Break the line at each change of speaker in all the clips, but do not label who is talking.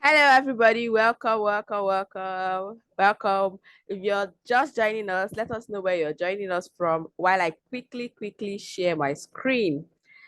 Hello, everybody. Welcome, welcome, welcome, welcome. If you're just joining us, let us know where you're joining us from while I quickly share my screen.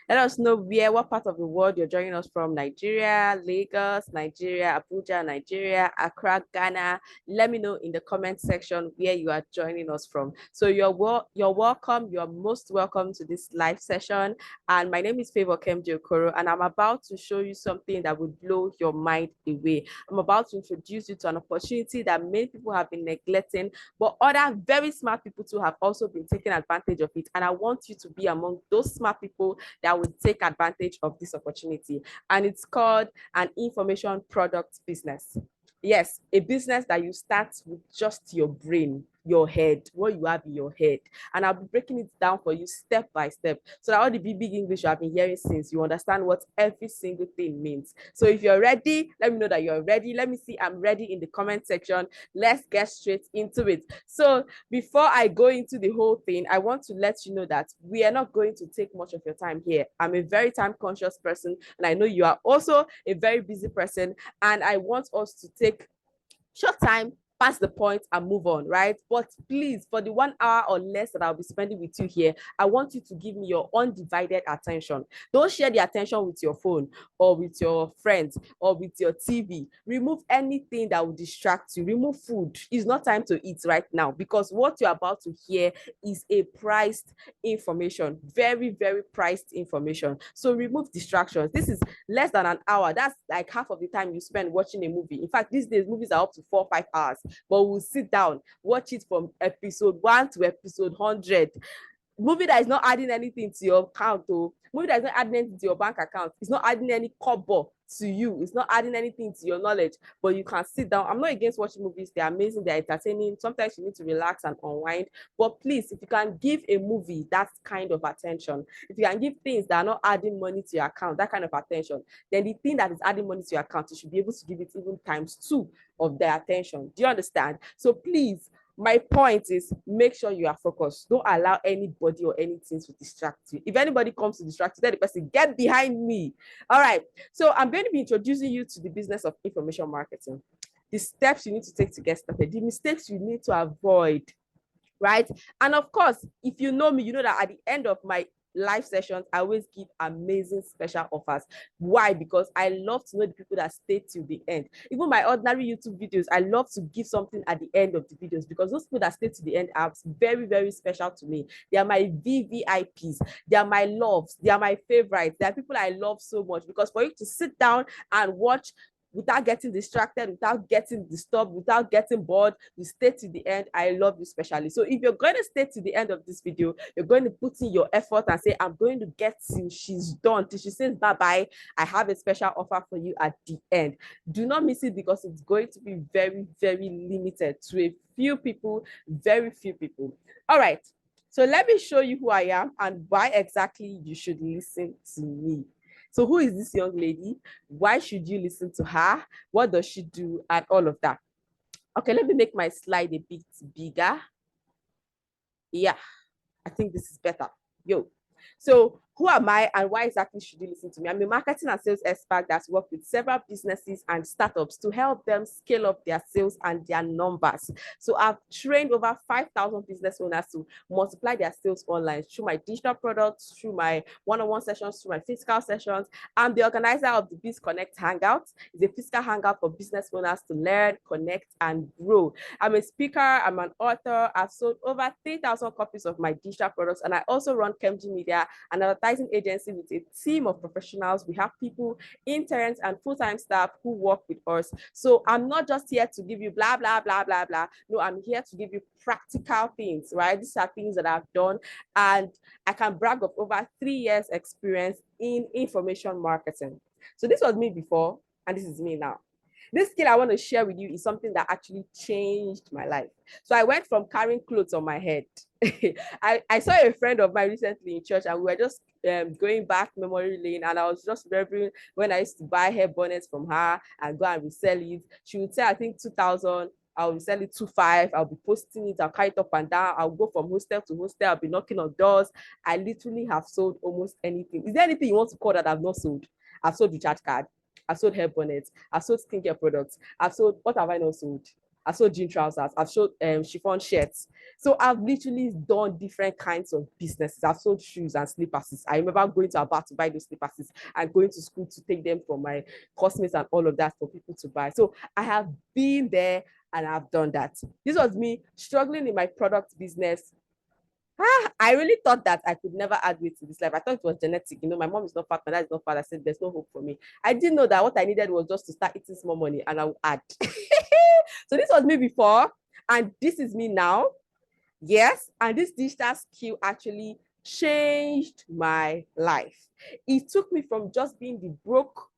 Let us know what part of the world you're joining us from. Nigeria, Lagos, Nigeria, Abuja, Nigeria, Accra, Ghana. Let me know in the comment section where you are joining us from. So you're welcome. You're most welcome to this live session. And my name is Favor Kemji Okoro, and I'm about to show you something that will blow your mind away. I'm about to introduce you to an opportunity that many people have been neglecting, but other very smart people too have also been taking advantage of it. And I want you to be among those smart people that will take advantage of this opportunity. And it's called an information product business. Yes, a business that you start with just your brain, your head, what you have in your head. And I'll be breaking it down for you step by step so that all the big English you have been hearing since, you understand what every single thing means. So if you're ready, let me know that you're ready. Let me see I'm ready in the comment section. Let's get straight into it. So before I go into the whole thing, I want to let you know that we are not going to take much of your time here. I'm a very time conscious person, and I know you are also a very busy person, and I want us to take short time, pass the point and move on, right? But please, for the 1 hour or less that I'll be spending with you here, I want you to give me your undivided attention. Don't share the attention with your phone or with your friends or with your TV. Remove anything that will distract you. Remove food. It's not time to eat right now, because what you're about to hear is a priced information, very priced information. So remove distractions. This is less than an hour. That's like half of the time you spend watching a movie. In fact, these days movies are up to 4 or 5 hours, but we'll sit down, watch it from episode 1 to episode 100. Movie that is not adding anything to your account, or movie that is not adding anything to your bank account, it's not adding any kobo to you, it's not adding anything to your knowledge, but you can sit down. I'm not against watching movies, they're amazing, they're entertaining. Sometimes you need to relax and unwind, but please, if you can give a movie that kind of attention, if you can give things that are not adding money to your account that kind of attention, then the thing that is adding money to your account, you should be able to give it even ×2 of their attention. Do you understand? So please, my point is, make sure you are focused. Don't allow anybody or anything to distract you. If anybody comes to distract you, tell the person, get behind me. All right. So I'm going to be introducing you to the business of information marketing, the steps you need to take to get started, the mistakes you need to avoid, right? And of course, if you know me, you know that at the end of my live sessions, I always give amazing special offers. Why? Because I love to know the people that stay till the end. Even my ordinary YouTube videos, I love to give something at the end of the videos, because those people that stay to the end are very special to me. They are my VVIPs. They are my loves. They are my favorites. They are people I love so much, because for you to sit down and watch without getting distracted, without getting disturbed, without getting bored, you stay to the end. I love you specially. So if you're going to stay to the end of this video, you're going to put in your effort and say, I'm going to get till she's done, till she says bye-bye. I have a special offer for you at the end. Do not miss it, because it's going to be very limited to a few people, very few people. All right. So let me show you who I am and why exactly you should listen to me. So who is this young lady? Why should you listen to her? What does she do? And all of that. Okay, let me make my slide a bit bigger. Yeah, I think this is better. Yo. So who am I and why exactly should you listen to me? I'm a marketing and sales expert that's worked with several businesses and startups to help them scale up their sales and their numbers. So I've trained over 5,000 business owners to multiply their sales online through my digital products, through my one-on-one sessions, through my physical sessions. I'm the organizer of the Biz Connect Hangout. It's a physical hangout for business owners to learn, connect, and grow. I'm a speaker, I'm an author. I've sold over 3,000 copies of my digital products, and I also run Kemji Media, an advertising agency with a team of professionals. We have people, interns and full-time staff who work with us. So I'm not just here to give you blah, blah, blah, blah, blah. No, I'm here to give you practical things, right? These are things that I've done, and I can brag of over 3 years experience in information marketing. So this was me before, and this is me now. This skill I want to share with you is something that actually changed my life. So I went from carrying clothes on my head. I saw a friend of mine recently in church, and we were just going back memory lane, and I was just remembering when I used to buy hair bonnets from her and go and resell it. She would say, I think 2,000. I'll sell it 2,500. I'll be posting it. I'll carry it up and down. I'll go from hostel to hostel. I'll be knocking on doors. I literally have sold almost anything. Is there anything you want to call that I've not sold? I've sold recharge card. I've sold hair bonnets. I've sold skincare products. I've sold, what have I not sold? I've sold jean trousers. I've sold chiffon shirts. So I've literally done different kinds of businesses. I've sold shoes and slippers. I remember going to Aba to buy those slippers and going to school to take them from my classmates and all of that for people to buy. So I have been there and I've done that. This was me struggling in my product business. I really thought that I could never add weight to this life. I thought it was genetic. You know, my mom is not fat, my dad is not fat. I said, there's no hope for me. I didn't know that what I needed was just to start eating small money and I would add. So this was me before, and this is me now. Yes, and this digital skill actually changed my life. It took me from just being the broke,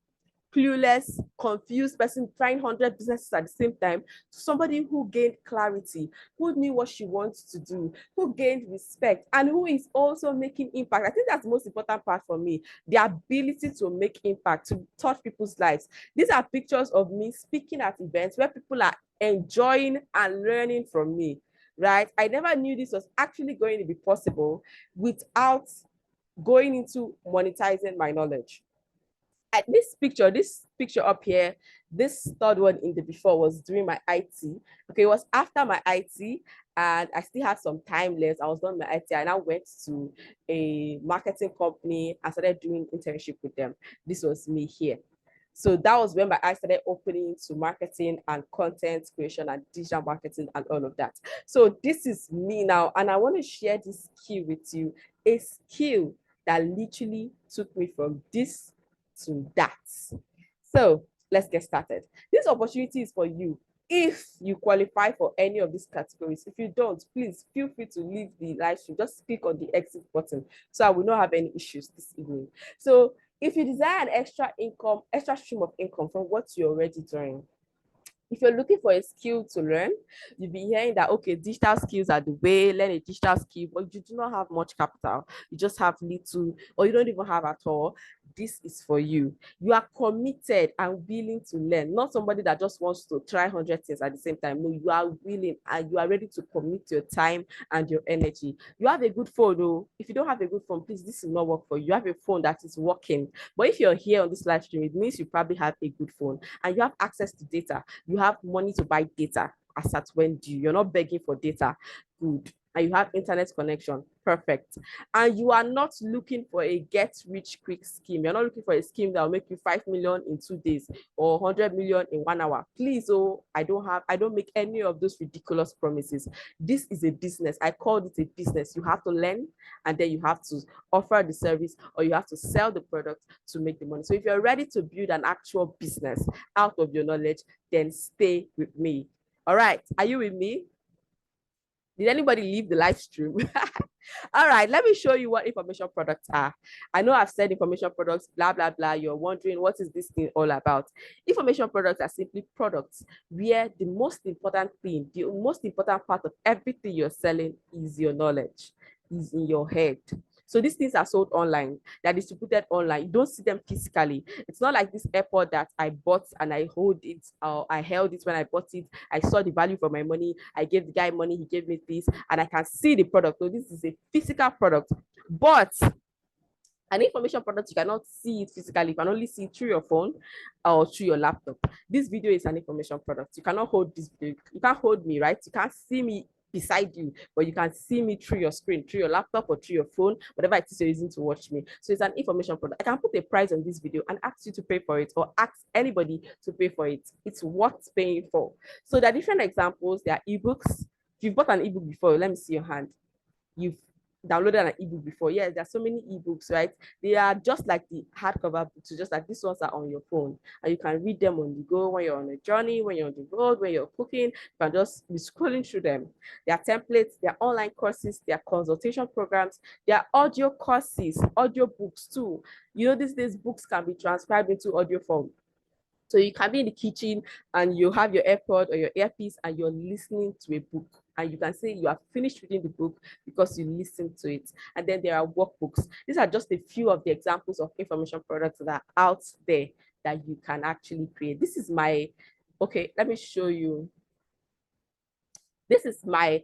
clueless, confused person trying 100 businesses at the same time to somebody who gained clarity, who knew what she wants to do, who gained respect, and who is also making impact. I think that's the most important part for me, the ability to make impact, to touch people's lives. These are pictures of me speaking at events where people are enjoying and learning from me, right? I never knew this was actually going to be possible without going into monetizing my knowledge. At this picture up here, this third one in the before was during my IT. Okay, it was after my IT, and I still had some time left. I was done my IT. I now went to a marketing company and started doing internship with them. This was me here. So that was when my eyes started opening to marketing and content creation and digital marketing and all of that. So this is me now, and I want to share this skill with you, a skill that literally took me from this to that. So let's get started. This opportunity is for you if you qualify for any of these categories. If you don't, please feel free to leave the live stream. Just click on the exit button so I will not have any issues this evening. So if you desire an extra stream of income from what you're already doing, if you're looking for a skill to learn, you'll be hearing that, okay, digital skills are the way, learn a digital skill, but you do not have much capital. You just have little, or you don't even have at all. This is for you. You are committed and willing to learn, not somebody that just wants to try 100 things at the same time. No, you are willing and you are ready to commit your time and your energy. You have a good phone, though. If you don't have a good phone, please, this will not work for you. You have a phone that is working. But if you're here on this live stream, it means you probably have a good phone and you have access to data. You have money to buy data as at when due. You're not begging for data. Good. And you have internet connection. Perfect. And you are not looking for a get rich quick scheme. You're not looking for a scheme that will make you 5 million in 2 days or 100 million in 1 hour. Please, oh, I don't make any of those ridiculous promises. This is a business. I called it a business. You have to learn and then you have to offer the service or you have to sell the product to make the money. So if you're ready to build an actual business out of your knowledge, then stay with me. All right. Are you with me? Did anybody leave the live stream? All right, let me show you what information products are. I know I've said information products, blah, blah, blah. You're wondering what is this thing all about? Information products are simply products where the most important thing, the most important part of everything you're selling is your knowledge, is in your head. So these things are sold online, they're distributed online. You don't see them physically. It's not like this airport that I bought and I hold it, or I held it when I bought it. I saw the value for my money. I gave the guy money, he gave me this, and I can see the product. So this is a physical product. But an information product, you cannot see it physically. You can only see it through your phone or through your laptop. This video is an information product. You cannot hold this video. You can't hold me, right? You can't see me beside you, but you can see me through your screen, through your laptop or through your phone, whatever it is you're using to watch me. So it's an information product. I can put a price on this video and ask you to pay for it or ask anybody to pay for it. It's worth paying for. So there are different examples. There are ebooks. If you've bought an ebook before, let me see your hand. You've downloaded an ebook before. Yes, there's so many ebooks, right? They are just like the hardcover books, just like these ones are on your phone, and you can read them on the go when you're on a journey, when you're on the road, when you're cooking. You can just be scrolling through them. There are templates, there are online courses, there are consultation programs, there are audio courses, audio books too. You know, these days books can be transcribed into audio form. So you can be in the kitchen and you have your AirPod or your earpiece and you're listening to a book. And you can say you have finished reading the book because you listened to it. And then there are workbooks. These are just a few of the examples of information products that are out there that you can actually create. This is my, okay, let me show you. This is my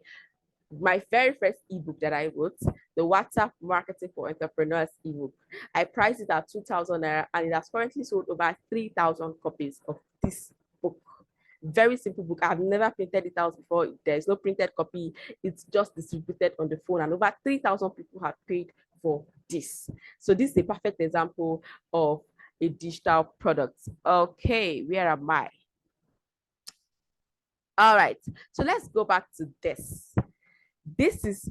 My very first ebook that I wrote, the WhatsApp Marketing for Entrepreneurs ebook. I priced it at 2,000 naira, and it has currently sold over 3,000 copies of this book. Very simple book. I've never printed it out before. There's no printed copy. It's just distributed on the phone, and over 3,000 people have paid for this. So this is a perfect example of a digital product. Okay, where am I? All right, so let's go back to this. This is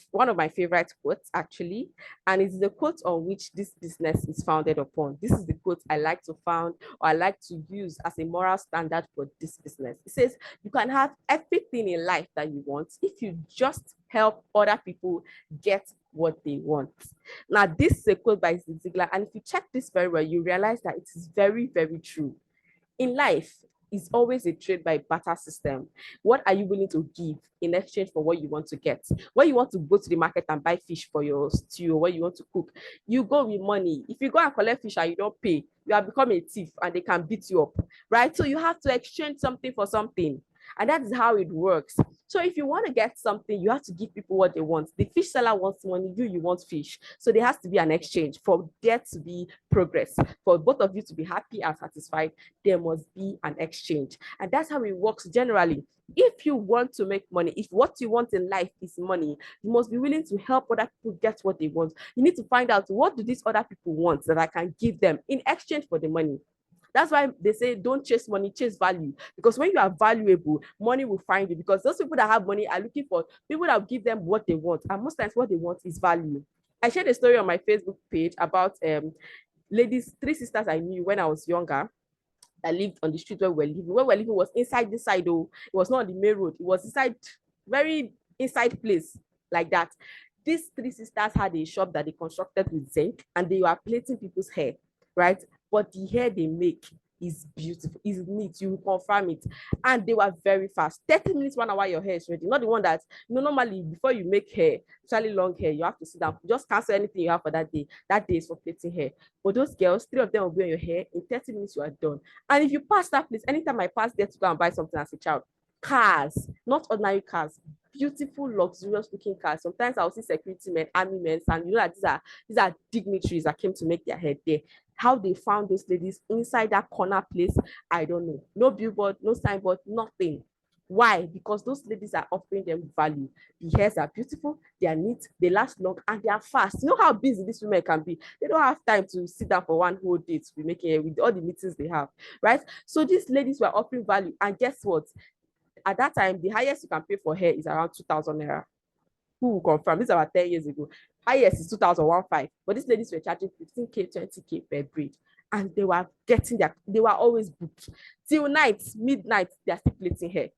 one of my favorite quotes, actually, and it's the quote on which this business is founded upon. This is the quote I like to found, or I like to use as a moral standard for this business. It says, you can have everything in life that you want if you just help other people get what they want. Now, this is a quote by Zig Ziglar, and if you check this very well, you realize that it is very, very true. In life, is always a trade by barter system. What are you willing to give in exchange for what you want to get? When you want to go to the market and buy fish for your stew, or what you want to cook, you go with money. If you go and collect fish and you don't pay, you have become a thief and they can beat you up, right? So you have to exchange something for something. And that is how it works. So if you want to get something, you have to give people what they want. The fish seller wants money, you want fish. So there has to be an exchange for there to be progress. For both of you to be happy and satisfied, there must be an exchange. And that's how it works generally. If you want to make money, if what you want in life is money, you must be willing to help other people get what they want. You need to find out, what do these other people want that I can give them in exchange for the money? That's why they say don't chase money, chase value. Because when you are valuable, money will find you. Because those people that have money are looking for people that will give them what they want. And most times what they want is value. I shared a story on my Facebook page about ladies, three sisters I knew when I was younger that lived on the street where we were living. Where we were living was inside this side, though. It was not on the main road. It was inside, very inside place like that. These three sisters had a shop that they constructed with zinc, and they were plaiting people's hair, right? But the hair they make is beautiful, is neat, you will confirm it. And they were very fast. 30 minutes, 1 hour, your hair is ready. Not the one that, normally before you make hair, especially long hair, you have to sit down, just cancel anything you have for that day. That day is for plaiting hair. But those girls, three of them will be on your hair. In 30 minutes, you are done. And if you pass that place, anytime I pass there to go and buy something as a child, cars, not ordinary cars, beautiful, luxurious looking cars. Sometimes I'll see security men, army men, and you know that these are dignitaries that came to make their hair there. How they found those ladies inside that corner place, I don't know. No billboard, no signboard, nothing. Why? Because those ladies are offering them value. The hairs are beautiful, they are neat, they last long, and they are fast. You know how busy these women can be. They don't have time to sit down for one whole day to be making it with all the meetings they have, right? So these ladies were offering value, and guess what? At that time, the highest you can pay for hair is around 2,000 naira. Who will confirm? This is about 10 years ago. Highest is 2,015. But these ladies were charging 15K, 20K per braid. And they were they were always booked. Till night, midnight, they are still plaiting hair.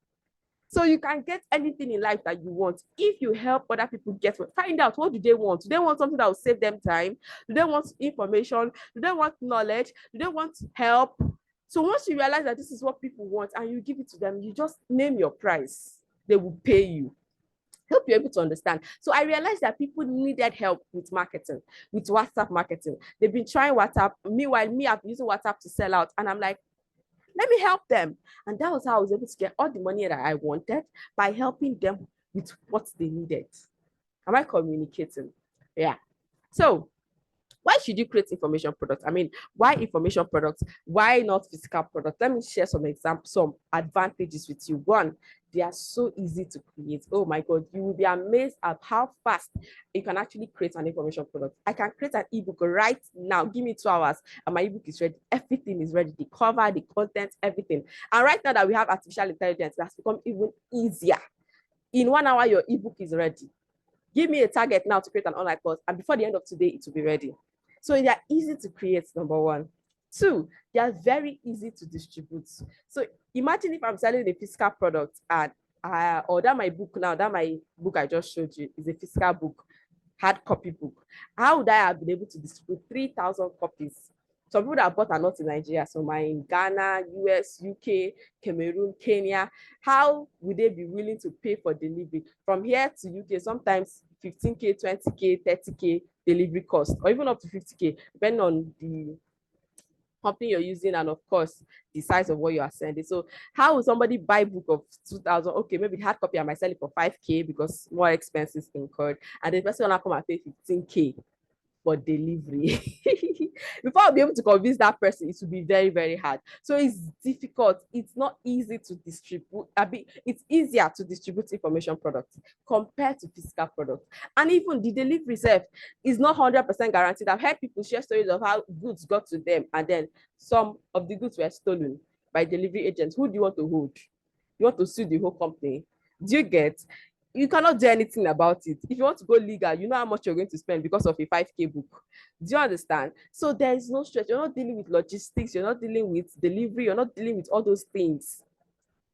So you can get anything in life that you want if you help other people get what. Find out, what do they want? Do they want something that will save them time? Do they want information? Do they want knowledge? Do they want help? So once you realize that this is what people want and you give it to them, you just name your price. They will pay you. Help you able to understand. So I realized that people needed help with marketing, with WhatsApp marketing. They've been trying WhatsApp. Meanwhile, I've been using WhatsApp to sell out. And I'm like, let me help them. And that was how I was able to get all the money that I wanted by helping them with what they needed. Am I communicating? Yeah. So why should you create information products? I mean, why information products? Why not physical products? Let me share some examples, some advantages with you. One, they are so easy to create. Oh my God, you will be amazed at how fast you can actually create an information product. I can create an ebook right now. Give me 2 hours and my ebook is ready. Everything is ready. The cover, the content, everything. And right now that we have artificial intelligence, that's become even easier. In 1 hour, your ebook is ready. Give me a target now to create an online course, and before the end of today, it will be ready. So they are easy to create, number one. Two, they are very easy to distribute. So imagine if I'm selling a physical product and or that my book now, that my book I just showed you is a physical book, hard copy book. How would I have been able to distribute 3,000 copies? Some people that bought are not in Nigeria, some are in Ghana, US, UK, Cameroon, Kenya. How would they be willing to pay for delivery from here to UK? Sometimes 15K, 20K, 30K delivery cost, or even up to 50K, depending on company you're using, and of course the size of what you are sending. So how will somebody buy book of 2,000? Okay, maybe the hard copy I might sell it for 5K because more expenses incurred, and the person will come and pay 15K for delivery. Before I'll be able to convince that person, it will be very, very hard. So it's difficult. It's not easy to distribute. It's easier to distribute information products compared to physical products. And even the delivery itself is not 100% guaranteed. I've heard people share stories of how goods got to them and then some of the goods were stolen by delivery agents. Who do you want to hold? You want to sue the whole company? Do you get? You cannot do anything about it. If you want to go legal, you know how much you're going to spend because of a 5K book. Do you understand? So there is no stress. You're not dealing with logistics. You're not dealing with delivery. You're not dealing with all those things.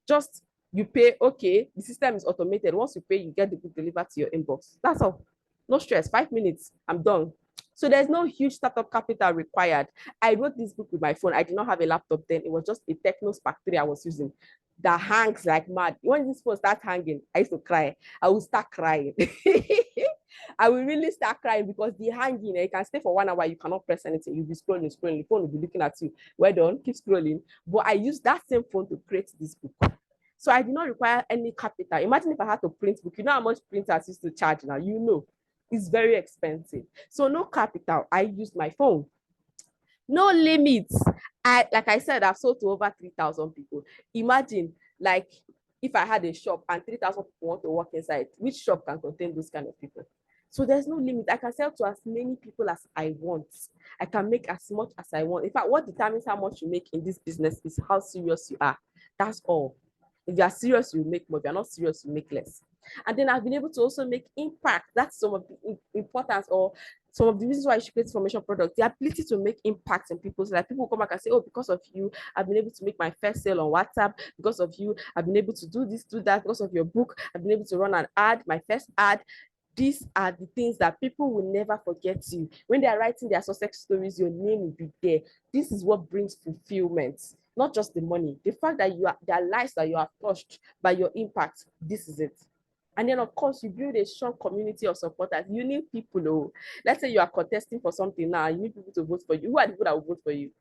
Just you pay, okay, the system is automated. Once you pay, you get the book delivered to your inbox. That's all. No stress. 5 minutes, I'm done. So there's no huge startup capital required. I wrote this book with my phone. I did not have a laptop then. It was just a Techno Spark 3 I was using that hangs like mad. When this phone starts hanging, I used to cry. I will start crying. I will really start crying because the hanging, you can stay for 1 hour, you cannot press anything. You'll be scrolling, the phone will be looking at you. Well done, keep scrolling. But I used that same phone to create this book. So I did not require any capital. Imagine if I had to print book. You know how much printers used to charge now? You know, it's very expensive. So no capital. I used my phone. No limits. Like I said, I've sold to over 3,000 people. Imagine, like, if I had a shop and 3,000 people want to work inside, which shop can contain those kind of people? So there's no limit. I can sell to as many people as I want. I can make as much as I want. In fact, what determines how much you make in this business is how serious you are. That's all. If you are serious, you make more. If you're not serious, you make less. And then I've been able to also make impact. That's some of the importance or some of the reasons why you should create information products. The ability to make impact in people's life. People come back and say, oh, because of you, I've been able to make my first sale on WhatsApp. Because of you, I've been able to do this, do that. Because of your book, I've been able to run an ad, my first ad. These are the things that people will never forget you. When they are writing their success stories, your name will be there. This is what brings fulfillment, not just the money. The fact that you are their lives that you have touched by your impact, this is it. And then, of course, you build a strong community of supporters. You need people. Oh, let's say you are contesting for something now. You need people to vote for you. Who are the people that will vote for you?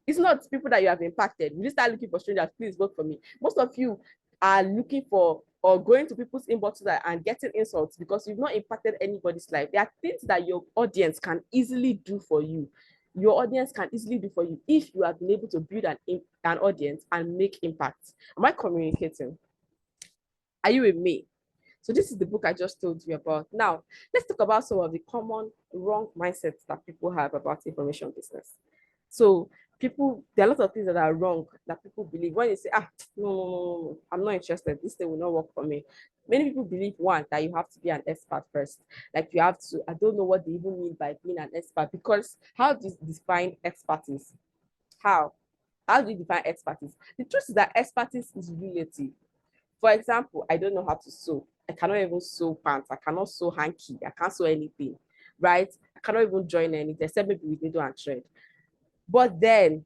It's not people that you have impacted. You just start looking for strangers. Please vote for me. Most of you are looking for or going to people's inboxes and getting insults because you've not impacted anybody's life. There are things that your audience can easily do for you. Your audience can easily do for you if you have been able to build an audience and make impact. Am I communicating? Are you with me? So this is the book I just told you about. Now, let's talk about some of the common wrong mindsets that people have about information business. So there are a lot of things that are wrong that people believe. When you say, no, I'm not interested, this thing will not work for me. Many people believe, one, that you have to be an expert first. Like you have to, I don't know what they even mean by being an expert, because how do you define expertise? How? How do you define expertise? The truth is that expertise is relative. For example, I don't know how to sew. I cannot even sew pants. I cannot sew hanky. I can't sew anything, right? I cannot even join anything except maybe with needle and thread. But then,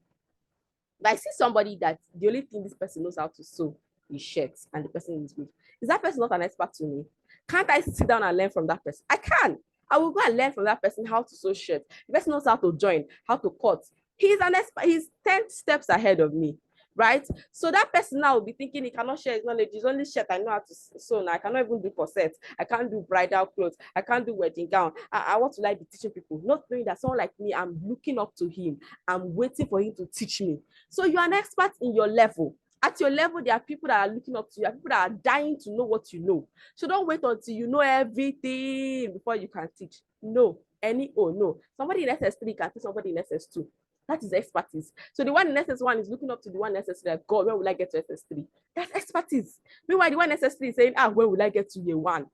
I see somebody that the only thing this person knows how to sew is shirts, and the person is good. Is that person not an expert to me? Can't I sit down and learn from that person? I can. I will go and learn from that person how to sew shirts. The person knows how to join, how to cut. He's an expert. He's 10 steps ahead of me, right? So that person now will be thinking he cannot share his knowledge. It's only shirt I know how to sew now. I cannot even do corset. I can't do bridal clothes. I can't do wedding gown. I want to like be teaching people, not knowing that someone like me, I'm looking up to him. I'm waiting for him to teach me. So you're an expert in your level. At your level, there are people that are looking up to you. There are people that are dying to know what you know. So don't wait until you know everything before you can teach. No. No. Somebody in SS3 can teach somebody in SS2. That is expertise. So the one in SS1 is looking up to the one in SS3 like, God, when will I get to SS3? That's expertise. Meanwhile, the one in SS3 is saying, when will I get to year one?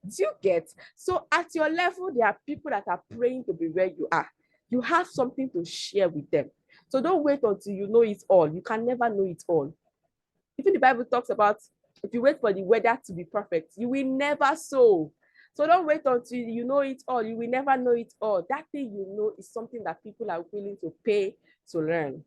Do you get? So at your level, there are people that are praying to be where you are. You have something to share with them. So don't wait until you know it all. You can never know it all. Even the Bible talks about if you wait for the weather to be perfect, you will never sow. So don't wait until you know it all. You will never know it all. That thing you know is something that people are willing to pay to learn.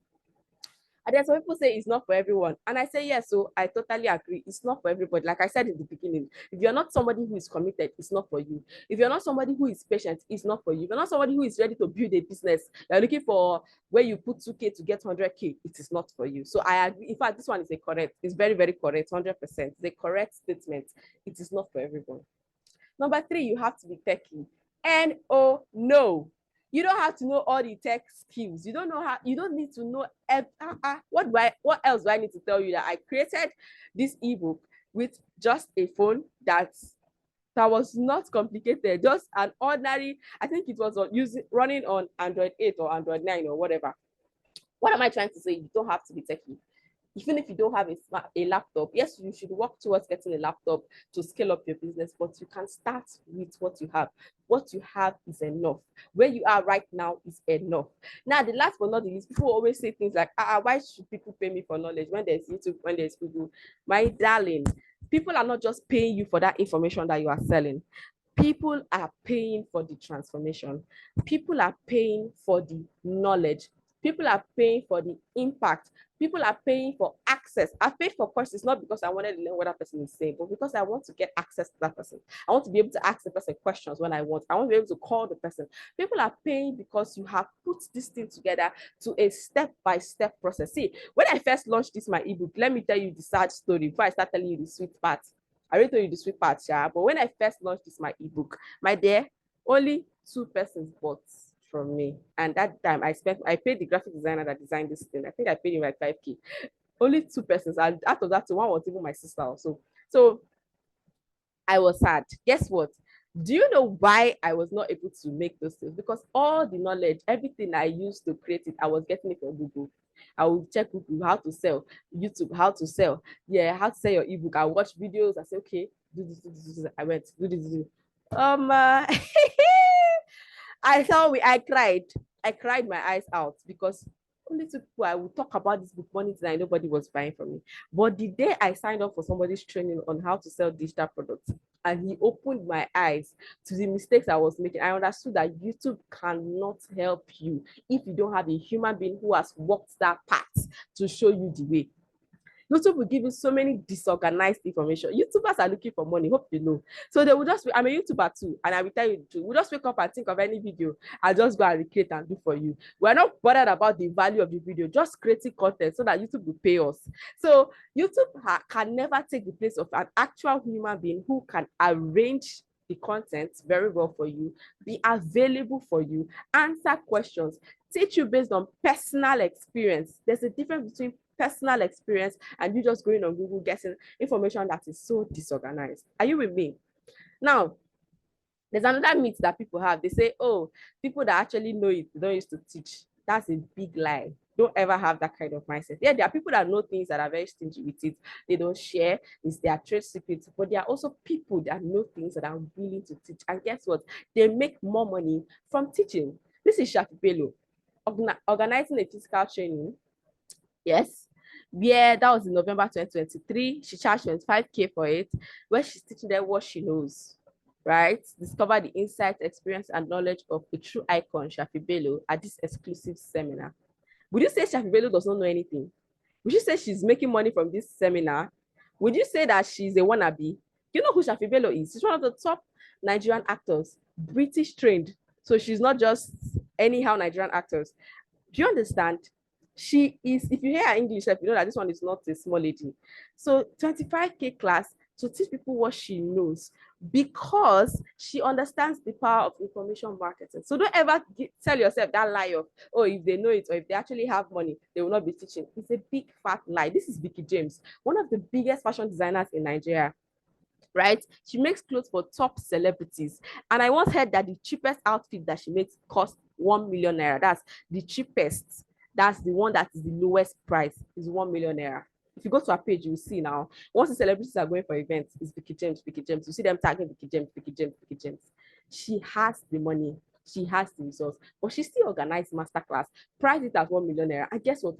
And then some people say it's not for everyone. And I say, yes, so I totally agree. It's not for everybody. Like I said in the beginning, if you're not somebody who is committed, it's not for you. If you're not somebody who is patient, it's not for you. If you're not somebody who is ready to build a business, you're looking for where you put 2K to get 100K, it is not for you. So I agree. In fact, this one is a correct, it's very, very correct, 100%. The correct statement. It is not for everyone. Number 3, you have to be techie. No. You don't have to know all the tech skills. You don't know how, you don't need to know what else do I need to tell you that I created this ebook with just a phone that was not complicated, just an ordinary, I think it was running on Android 8 or Android 9 or whatever. What am I trying to say? You don't have to be techie. Even if you don't have a laptop, yes, you should work towards getting a laptop to scale up your business, but you can start with what you have. What you have is enough. Where you are right now is enough. Now, the last but not the least, people always say things like, why should people pay me for knowledge when there's YouTube, when there's Google? My darling, people are not just paying you for that information that you are selling. People are paying for the transformation. People are paying for the knowledge. People are paying for the impact. People are paying for access. I paid for courses not because I wanted to learn what that person is saying, but because I want to get access to that person. I want to be able to ask the person questions when I want. I want to be able to call the person. People are paying because you have put this thing together to a step-by-step process. See, when I first launched this, my ebook, let me tell you the sad story before I start telling you the sweet part. I already told you the sweet part, yeah. But when I first launched this, my ebook, my dear, only 2 persons bought from me. And that time I paid the graphic designer that designed this thing. I think I paid him like 5K. Only 2 persons. And out of that, one was even my sister also. So I was sad. Guess what? Do you know why I was not able to make those things? Because all the knowledge, everything I used to create it, I was getting it from Google. I would check Google how to sell, YouTube how to sell, how to sell your ebook. I watch videos. I say, okay, do this, do this, do this. I went, do this, do this. I cried my eyes out because only 2 people I would talk about this book money tonight, nobody was buying from me. But the day I signed up for somebody's training on how to sell digital products, and he opened my eyes to the mistakes I was making, I understood that YouTube cannot help you if you don't have a human being who has walked that path to show you the way. YouTube will give you so many disorganized information. YouTubers are looking for money, hope you know. So they will just, I'm a YouTuber too, and I will tell you the truth. We'll just wake up and think of any video and just go and recreate and do for you. We're not bothered about the value of the video, just creating content so that YouTube will pay us. So YouTube can never take the place of an actual human being who can arrange the content very well for you, be available for you, answer questions, teach you based on personal experience. There's a difference between personal experience and you just going on Google getting information that is so disorganized. Are you with me? Now, there's another myth that people have. They say, oh, people that actually know it, they don't used to teach. That's a big lie. Don't ever have that kind of mindset. Yeah, there are people that know things that are very stingy with it. They don't share. It's their trade secrets. But there are also people that know things that are willing to teach. And guess what? They make more money from teaching. This is Shafi Bello, organizing a physical training. Yes. Yeah, that was in November 2023. She charged 25K for it, where she's teaching them what she knows, right? Discover the insights, experience, and knowledge of a true icon, Shafi Bello, at this exclusive seminar. Would you say Shafi Bello does not know anything? Would you say she's making money from this seminar? Would you say that she's a wannabe? You know who Shafi Bello is? She's one of the top Nigerian actors, British trained. So she's not just anyhow Nigerian actors. Do you understand? She is, if you hear her English, you know that this one is not a small lady. So 25K class to teach people what she knows because she understands the power of information marketing. So don't ever tell yourself that lie of, oh, if they know it or if they actually have money, they will not be teaching. It's a big fat lie. This is Vicky James, one of the biggest fashion designers in Nigeria. Right? She makes clothes for top celebrities. And I once heard that the cheapest outfit that she makes costs 1 million naira. That's the cheapest. That's the one that is the lowest price, is 1 million naira. If you go to her page, you will see now. Once the celebrities are going for events, it's Vicky James, Vicky James. You see them tagging Vicky James, Vicky James, Vicky James. She has the money. She has the results, but she still organized masterclass, priced it at 1 million naira, and guess what?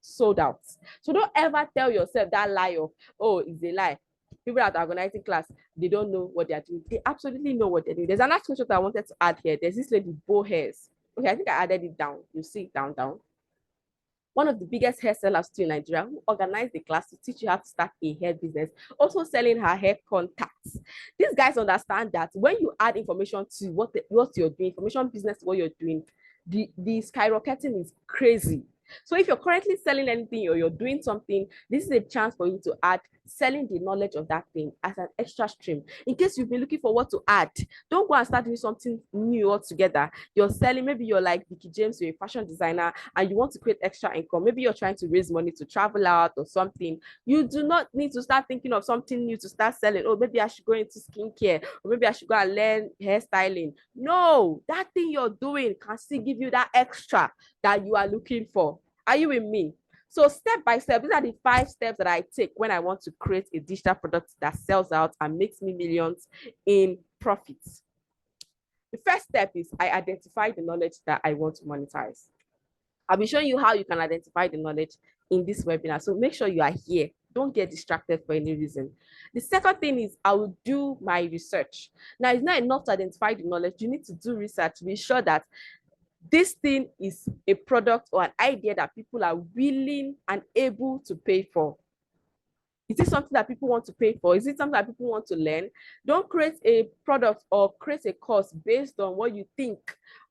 Sold out. So don't ever tell yourself that lie of, oh, it's a lie. People that are organizing class, they don't know what they're doing. They absolutely know what they're doing. There's another screenshot I wanted to add here. There's this lady, bow hairs. Okay, I think I added it down. You see it down. one of the biggest hair sellers too in Nigeria, who organized the class to teach you how to start a hair business, also selling her hair contacts. These guys understand that when you add information to what you're doing, information business, what you're doing, the skyrocketing is crazy. So if you're currently selling anything or you're doing something, this is a chance for you to add selling the knowledge of that thing as an extra stream. In case you've been looking for what to add, don't go and start doing something new altogether. You're selling, maybe you're like Vicky James, you're a fashion designer and you want to create extra income. Maybe you're trying to raise money to travel out or something. You do not need to start thinking of something new to start selling. Oh, maybe I should go into skincare, or maybe I should go and learn hairstyling. No, that thing you're doing can still give you that extra that you are looking for. Are you with me? So step by step, these are the 5 steps that I take when I want to create a digital product that sells out and makes me millions in profits. The first step is I identify the knowledge that I want to monetize. I'll be showing you how you can identify the knowledge in this webinar. So make sure you are here. Don't get distracted for any reason. The second thing is I will do my research. Now, it's not enough to identify the knowledge. You need to do research to be sure that this thing is a product or an idea that people are willing and able to pay for. Is it something that people want to pay for? Is it something that people want to learn? Don't create a product or create a course based on what you think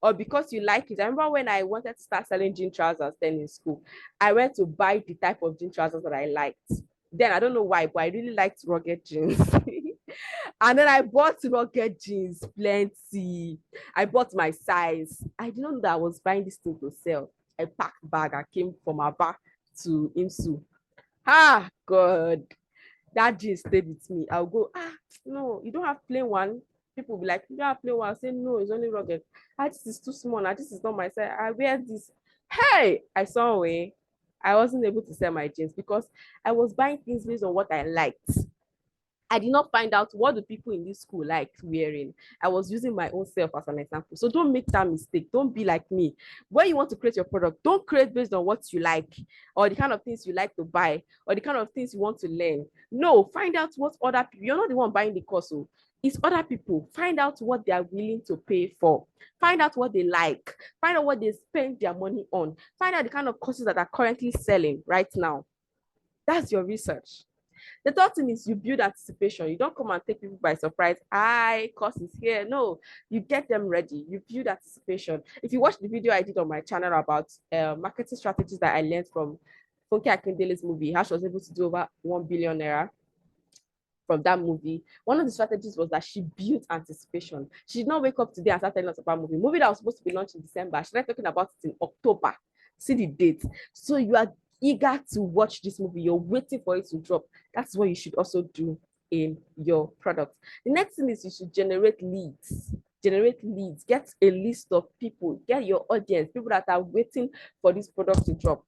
or because you like it. I remember when I wanted to start selling jean trousers then in school, I went to buy the type of jean trousers that I liked. Then I don't know why, but I really liked rugged jeans. And then I bought rugged jeans, plenty. I bought my size. I didn't know that I was buying this thing to sell. I packed bag. I came from Aba to Imsu. Ah, God, that jeans stayed with me. I'll go, no, you don't have plain one. People will be like, you don't have plain one. I'll say, no, it's only rugged. This is too small. This is not my size. I wear this. Hey, I saw a way. I wasn't able to sell my jeans because I was buying things based on what I liked. I did not find out what the people in this school liked wearing. I was using my own self as an example. So don't make that mistake. Don't be like me. When you want to create your product, don't create based on what you like or the kind of things you like to buy or the kind of things you want to learn. No, find out what other people, you're not the one buying the course. So it's other people. Find out what they are willing to pay for. Find out what they like. Find out what they spend their money on. Find out the kind of courses that are currently selling right now. That's your research. The third thing is you build anticipation. You don't come and take people by surprise. Course is here. No, you get them ready. You build anticipation. If you watch the video I did on my channel about marketing strategies that I learned from Funke Akindele's movie, how she was able to do over 1 billion naira from that movie, one of the strategies was that she built anticipation. She did not wake up today and start telling us about movie that was supposed to be launched in December. She started talking about it in October. See the date. So you are eager to watch this movie. You're waiting for it to drop. That's what you should also do in your product. The next thing is you should generate leads. Generate leads. Get a list of people. Get your audience, people that are waiting for this product to drop.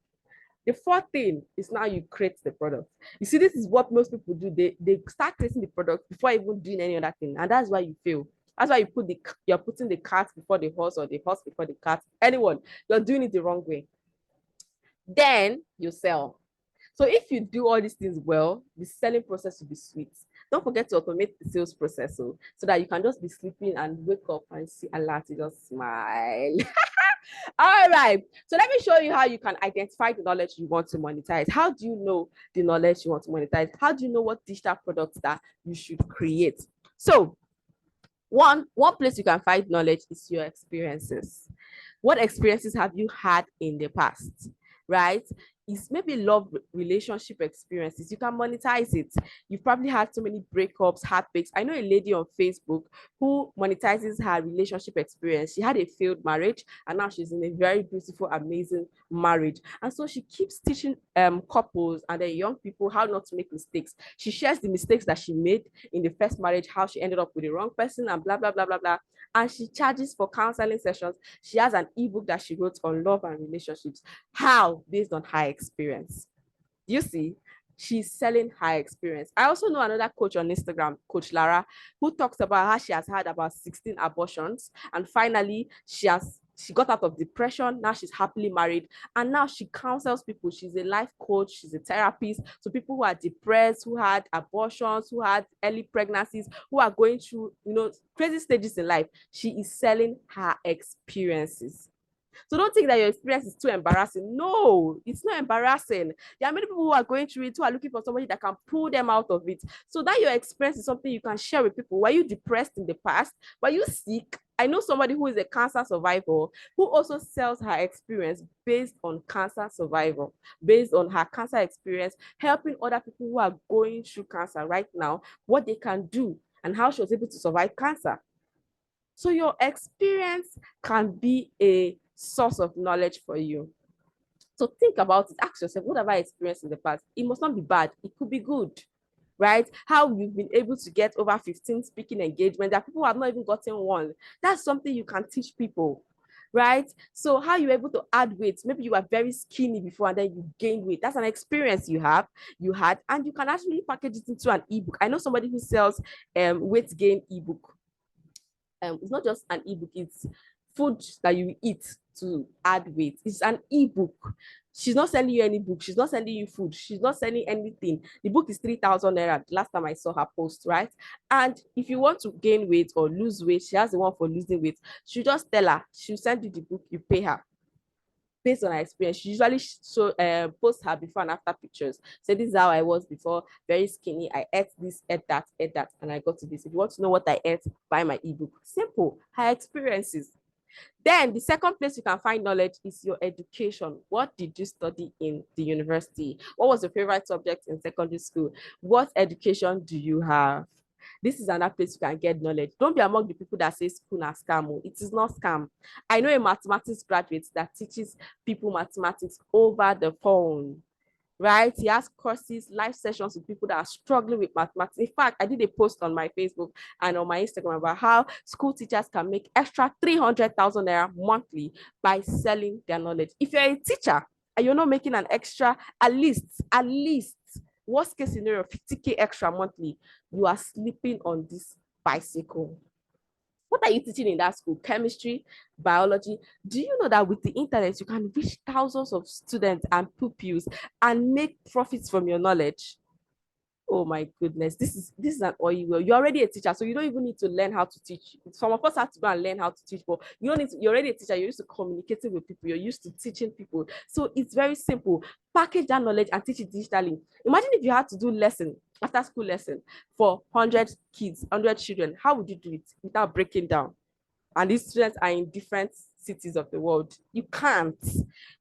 The fourth thing is now you create the product. You see, this is what most people do. They start creating the product before even doing any other thing, and that's why you fail. That's why you're putting the cart before the horse or the horse before the cart. Anyone, you're doing it the wrong way. Then you sell. So if you do all these things well, the selling process will be sweet. Don't forget to automate the sales process so that you can just be sleeping and wake up and see Allah to just smile. All right. So let me show you how you can identify the knowledge you want to monetize. How do you know the knowledge you want to monetize? How do you know what digital products that you should create? So one place you can find knowledge is your experiences. What experiences have you had in the past? Right? Is maybe love relationship experiences. You can monetize it. You've probably had so many breakups, heartbreaks. I know a lady on Facebook who monetizes her relationship experience. She had a failed marriage and now she's in a very beautiful, amazing marriage. And so she keeps teaching couples and then young people how not to make mistakes. She shares the mistakes that she made in the first marriage, how she ended up with the wrong person and blah, blah, blah, blah, blah. And she charges for counseling sessions. She has an ebook that she wrote on love and relationships. How? Based on her experience. You see, she's selling her experience. I also know another coach on Instagram, Coach Lara, who talks about how she has had about 16 abortions. And finally, she got out of depression. Now she's happily married. And now she counsels people. She's a life coach. She's a therapist. So people who are depressed, who had abortions, who had early pregnancies, who are going through, crazy stages in life. She is selling her experiences. So don't think that your experience is too embarrassing. No, it's not embarrassing. There are many people who are going through it, who are looking for somebody that can pull them out of it. So that your experience is something you can share with people. Were you depressed in the past? Were you sick? I know somebody who is a cancer survivor who also sells her experience based on cancer survival, based on her cancer experience, helping other people who are going through cancer right now, what they can do and how she was able to survive cancer. So your experience can be a source of knowledge for you. So think about it. Ask yourself, what have I experienced in the past? It must not be bad. It could be good, right? How you've been able to get over 15 speaking engagements. There are people who have not even gotten one. That's something you can teach people, right? So how you're able to add weight. Maybe you were very skinny before and then you gain weight. That's an experience you had, and you can actually package it into an ebook. I know somebody who sells weight gain ebook. It's not just an ebook, it's food that you eat to add weight. It's an ebook. She's not sending you any book, she's not sending you food, she's not sending anything. The book is 3,000 naira last time I saw her post, right? And if you want to gain weight or lose weight, she has the one for losing weight. She just tell her, she'll send you the book, you pay her based on her experience. She usually post her before and after pictures. Say, this is how I was before, very skinny. I ate this, ate that, and I got to this. If you want to know what I ate, buy my ebook. Simple. Her experiences. Then the second place you can find knowledge is your education. What did you study in the university? What was your favorite subject in secondary school? What education do you have? This is another place you can get knowledge. Don't be among the people that say school na scam. It is not scam. I know a mathematics graduate that teaches people mathematics over the phone, right? He has courses, live sessions with people that are struggling with mathematics. In fact, I did a post on my Facebook and on my Instagram about how school teachers can make extra 300,000 naira monthly by selling their knowledge. If you're a teacher and you're not making an extra, at least, worst case scenario, 50K extra monthly, you are sleeping on this bicycle. What are you teaching in that school? Chemistry, biology. Do you know that with the internet, you can reach thousands of students and pupils and make profits from your knowledge? Oh my goodness, this is an oil well. You're already a teacher, so you don't even need to learn how to teach. Some of us have to go and learn how to teach, but you don't need to, you're already a teacher, you're used to communicating with people, you're used to teaching people. So it's very simple. Package that knowledge and teach it digitally. Imagine if you had to do lesson, after school lesson for 100 kids, 100 children, how would you do it without breaking down? And these students are in different cities of the world. You can't.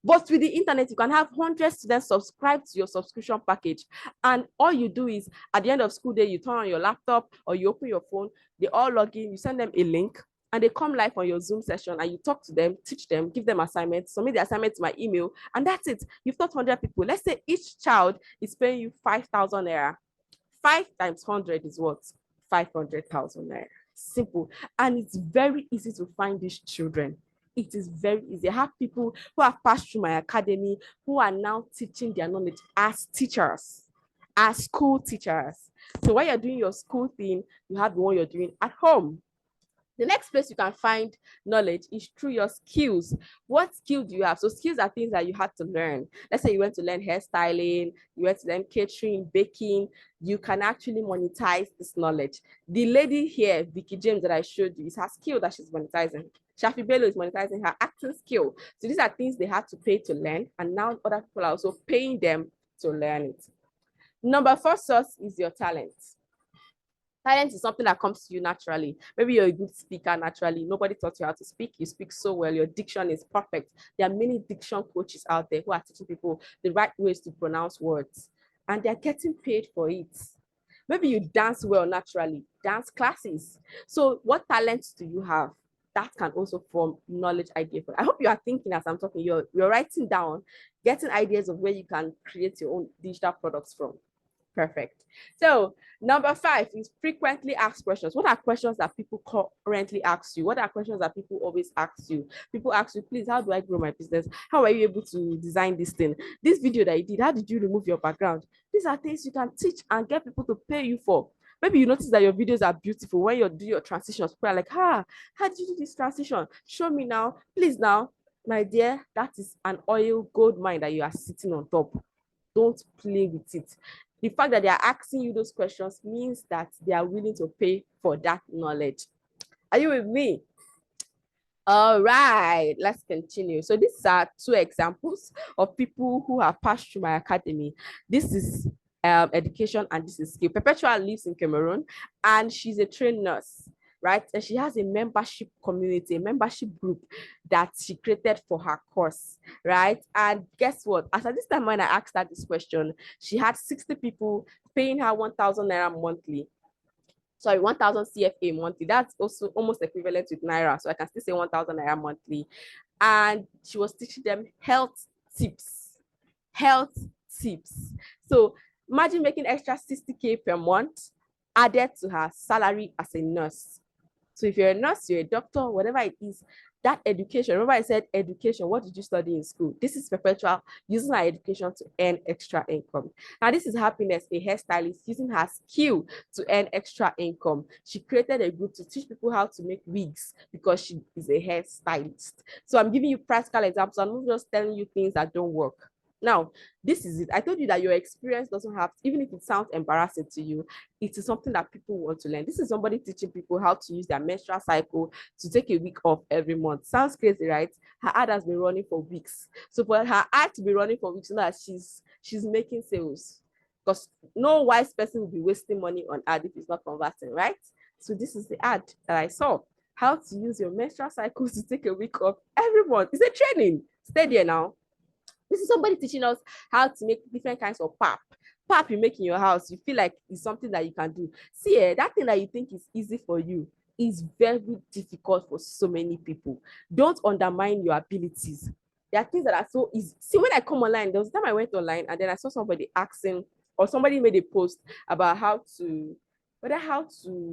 But with the internet, you can have 100 students subscribe to your subscription package. And all you do is at the end of school day, you turn on your laptop or you open your phone, they all log in, you send them a link, and they come live on your Zoom session and you talk to them, teach them, give them assignments, submit the assignment to my email, and that's it. You've taught 100 people. Let's say each child is paying you 5,000 naira. 5 times 100 is what? 500,000 naira. Simple. And it's very easy to find these children. It is very easy. I have people who have passed through my academy who are now teaching their knowledge as teachers, as school teachers. So when you're doing your school thing, you have the one you're doing at home. The next place you can find knowledge is through your skills. What skill do you have? So skills are things that you had to learn. Let's say you went to learn hairstyling, you went to learn catering, baking. You can actually monetize this knowledge. The lady here, Vicky James, that I showed you, is her skill that she's monetizing. Shafi Bello is monetizing her acting skill. So these are things they had to pay to learn, and now other people are also paying them to learn it. Number 4 source is your talent. Talent is something that comes to you naturally. Maybe you're a good speaker naturally. Nobody taught you how to speak. You speak so well. Your diction is perfect. There are many diction coaches out there who are teaching people the right ways to pronounce words, and they're getting paid for it. Maybe you dance well naturally, dance classes. So what talents do you have? That can also form knowledge idea. I hope you are thinking as I'm talking, you're writing down, getting ideas of where you can create your own digital products from. Perfect. So number 5 is frequently asked questions. What are questions that people currently ask you? What are questions that people always ask you? People ask you, please, how do I grow my business? How are you able to design this thing? This video that you did, how did you remove your background? These are things you can teach and get people to pay you for. Maybe you notice that your videos are beautiful when you do your transitions. People are like, how did you do this transition? Show me now, please now. My dear, that is an oil gold mine that you are sitting on top. Don't play with it. The fact that they are asking you those questions means that they are willing to pay for that knowledge. Are you with me? All right, let's continue. So these are two examples of people who have passed through my academy. This is education and this is skill. Perpetua lives in Cameroon and she's a trained nurse, right? And she has a membership community, a membership group that she created for her course, right? And guess what? As at this time when I asked her this question, she had 60 people paying her 1,000 naira monthly. Sorry, 1,000 CFA monthly. That's also almost equivalent with Naira. So I can still say 1,000 Naira monthly. And she was teaching them health tips. Health tips. So imagine making extra 60K per month added to her salary as a nurse. So if you're a nurse, you're a doctor, whatever it is, that education, remember I said education, what did you study in school? This is Perpetual using her education to earn extra income. Now, this is Happiness, a hairstylist, using her skill to earn extra income. She created a group to teach people how to make wigs because she is a hairstylist. So I'm giving you practical examples. I'm not just telling you things that don't work. Now, this is it. I told you that your experience doesn't have, even if it sounds embarrassing to you, it is something that people want to learn. This is somebody teaching people how to use their menstrual cycle to take a week off every month. Sounds crazy, right? Her ad has been running for weeks. So for her ad to be running for weeks, you know that she's making sales. Because no wise person will be wasting money on ad if it's not converting, right? So this is the ad that I saw. How to use your menstrual cycle to take a week off every month. It's a training. Stay there now. This is somebody teaching us how to make different kinds of pap. Pap you make in your house, you feel like it's something that you can do. See, that thing that you think is easy for you is very difficult for so many people. Don't undermine your abilities. There are things that are so easy. See, when I come online, there was a time I went online and then I saw somebody asking, or somebody made a post about how to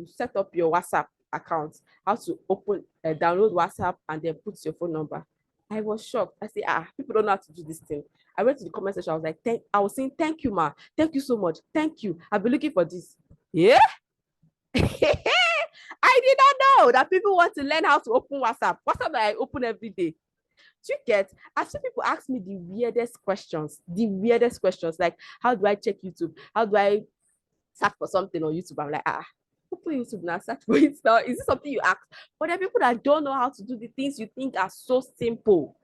set up your WhatsApp account, how to download WhatsApp and then put your phone number. I was shocked. I said, people don't know how to do this thing. I went to the comment section. I was like, I was saying, thank you, ma. Thank you so much. Thank you. I've been looking for this. Yeah. I did not know that people want to learn how to open WhatsApp. WhatsApp that I open every day. Do you get? I've seen people ask me the weirdest questions. The weirdest questions. Like, how do I check YouTube? How do I search for something on YouTube? I'm like, open YouTube now, search for it now. Is this something you ask? But there are people that don't know how to do the things you think are so simple.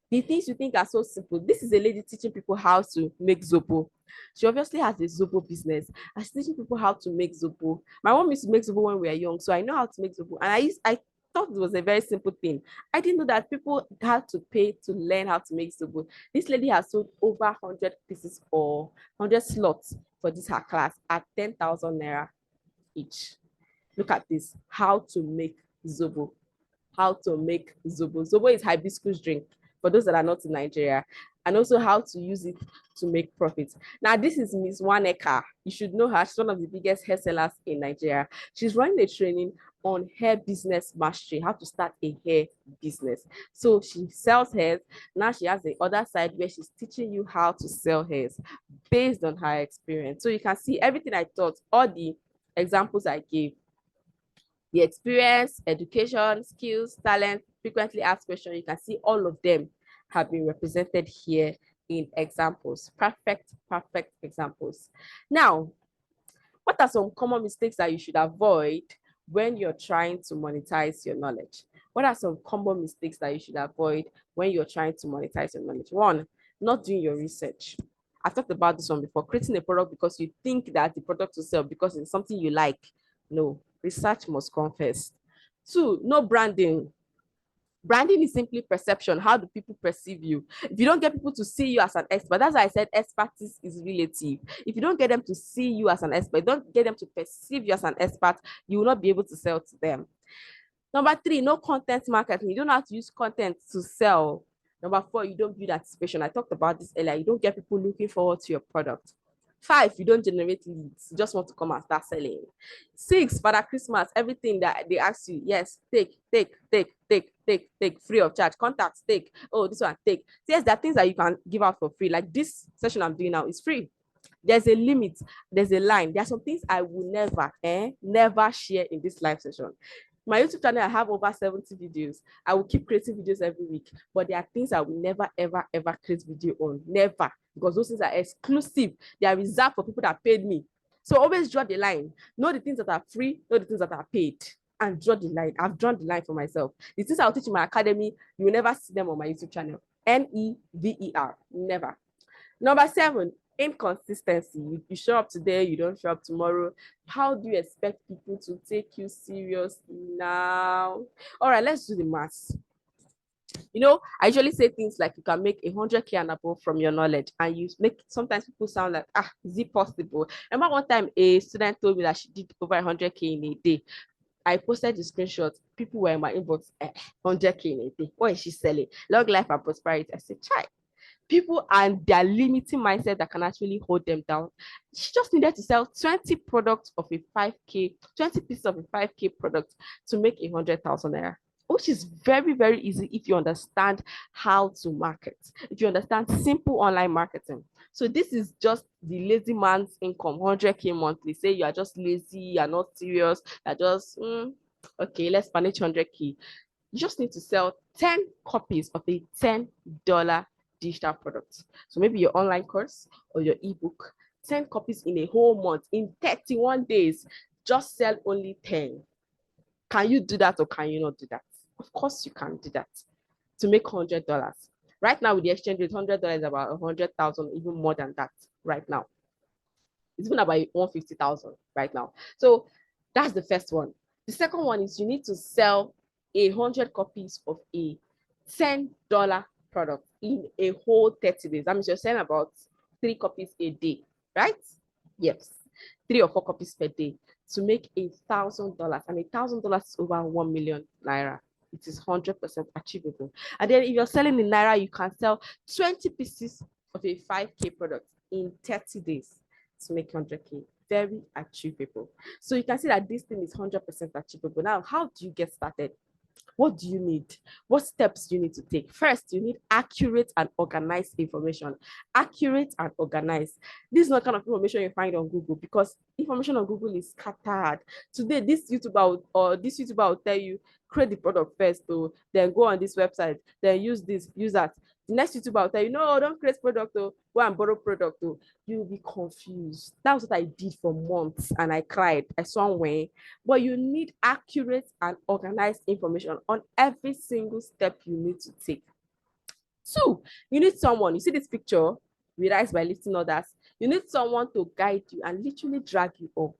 The things you think are so simple. This is a lady teaching people how to make zobo. She obviously has a zobo business. And she's teaching people how to make zobo. My mom used to make zobo when we were young, so I know how to make zobo. And I thought it was a very simple thing. I didn't know that people had to pay to learn how to make zobo. This lady has sold over 100 pieces or 100 slots for this her class at 10,000 naira each. Look at this. How to make zobo. How to make zobo. Zobo is hibiscus drink for those that are not in Nigeria, and also how to use it to make profits. Now, this is Miss Waneka. You should know her. She's one of the biggest hair sellers in Nigeria. She's running a training on hair business mastery, how to start a hair business. So she sells hairs. Now she has the other side where she's teaching you how to sell hairs based on her experience. So you can see everything I taught, all the examples I gave, the experience, education, skills, talent, frequently asked questions, you can see all of them have been represented here in examples. Perfect examples. Now, what are some common mistakes that you should avoid when you're trying to monetize your knowledge? What are some common mistakes that you should avoid when you're trying to monetize your knowledge? One, not doing your research. I've talked about this one before. Creating a product because you think that the product will sell because it's something you like. No, research must come first. Two, no branding. Branding is simply perception. How do people perceive you? If you don't get people to see you as an expert, that's why I said expertise is relative. If you don't get them to see you as an expert, don't get them to perceive you as an expert, you will not be able to sell to them. Number three, no content marketing. You don't have to use content to sell. Number four, you don't build anticipation. I talked about this earlier. You don't get people looking forward to your product. Five, you don't generate leads. You just want to come and start selling. Six, Father Christmas, everything that they ask you, yes, take, free of charge. Contacts, take. Oh, this one, take. So yes, there are things that you can give out for free. Like this session I'm doing now is free. There's a limit. There's a line. There are some things I will never share in this live session. My YouTube channel, I have over 70 videos. I will keep creating videos every week, but there are things I will never, ever create video on. Never. Because those things are exclusive. They are reserved for people that paid me. So always draw the line. Know the things that are free, know the things that are paid. and draw the line. I've drawn the line for myself. The things I'll teach in my academy, you will never see them on my YouTube channel. Never. Never. Number 7, inconsistency. You show up today, you don't show up tomorrow. How do you expect people to take you seriously now? All right, let's do the math. I usually say things like you can make 100K and above from your knowledge, and you make sometimes people sound like, is it possible? Remember one time a student told me that she did over 100K in a day. I posted the screenshot. People were in my inbox, 100K in a day. What is she selling? Long life and prosperity. I said, try. People and their limiting mindset that can actually hold them down. She just needed to sell 20 products of a 5K, 20 pieces of a 5K product to make 100,000 naira, which is very, very easy if you understand how to market, if you understand simple online marketing. So this is just the lazy man's income, 100K monthly. Say you are just lazy, you're not serious, you're just, okay, let's manage 100K. You just need to sell 10 copies of a $10 digital product. So maybe your online course or your ebook, 10 copies in a whole month, in 31 days, just sell only 10. Can you do that or can you not do that? Of course you can do that to make $100. Right now with the exchange rate, $100 is about 100,000, even more than that right now. It's even about 150,000 right now. So that's the first one. The second one is you need to sell 100 copies of a $10 product in a whole 30 days. That means you're selling about 3 copies a day, right? Yes, 3 or 4 copies per day to make $1,000, and $1,000 is over 1 million naira. It is 100% achievable. And then if you're selling in naira, you can sell 20 pieces of a 5K product in 30 days to make 100K. Very achievable. So you can see that this thing is 100% achievable. Now, how do you get started? What do you need? What steps do you need to take? First, you need accurate and organized information. Accurate and organized. This is not kind of information you find on Google, because information on Google is scattered. Today, this YouTuber will tell you, create the product first, then go on this website, then use this, use that. The next YouTuber will tell you, no, don't create product, go and borrow product. You'll be confused. That was what I did for months, and I cried. I somewhere. But you need accurate and organized information on every single step you need to take. 2, you need someone. You see this picture, we rise by lifting others. You need someone to guide you and literally drag you up.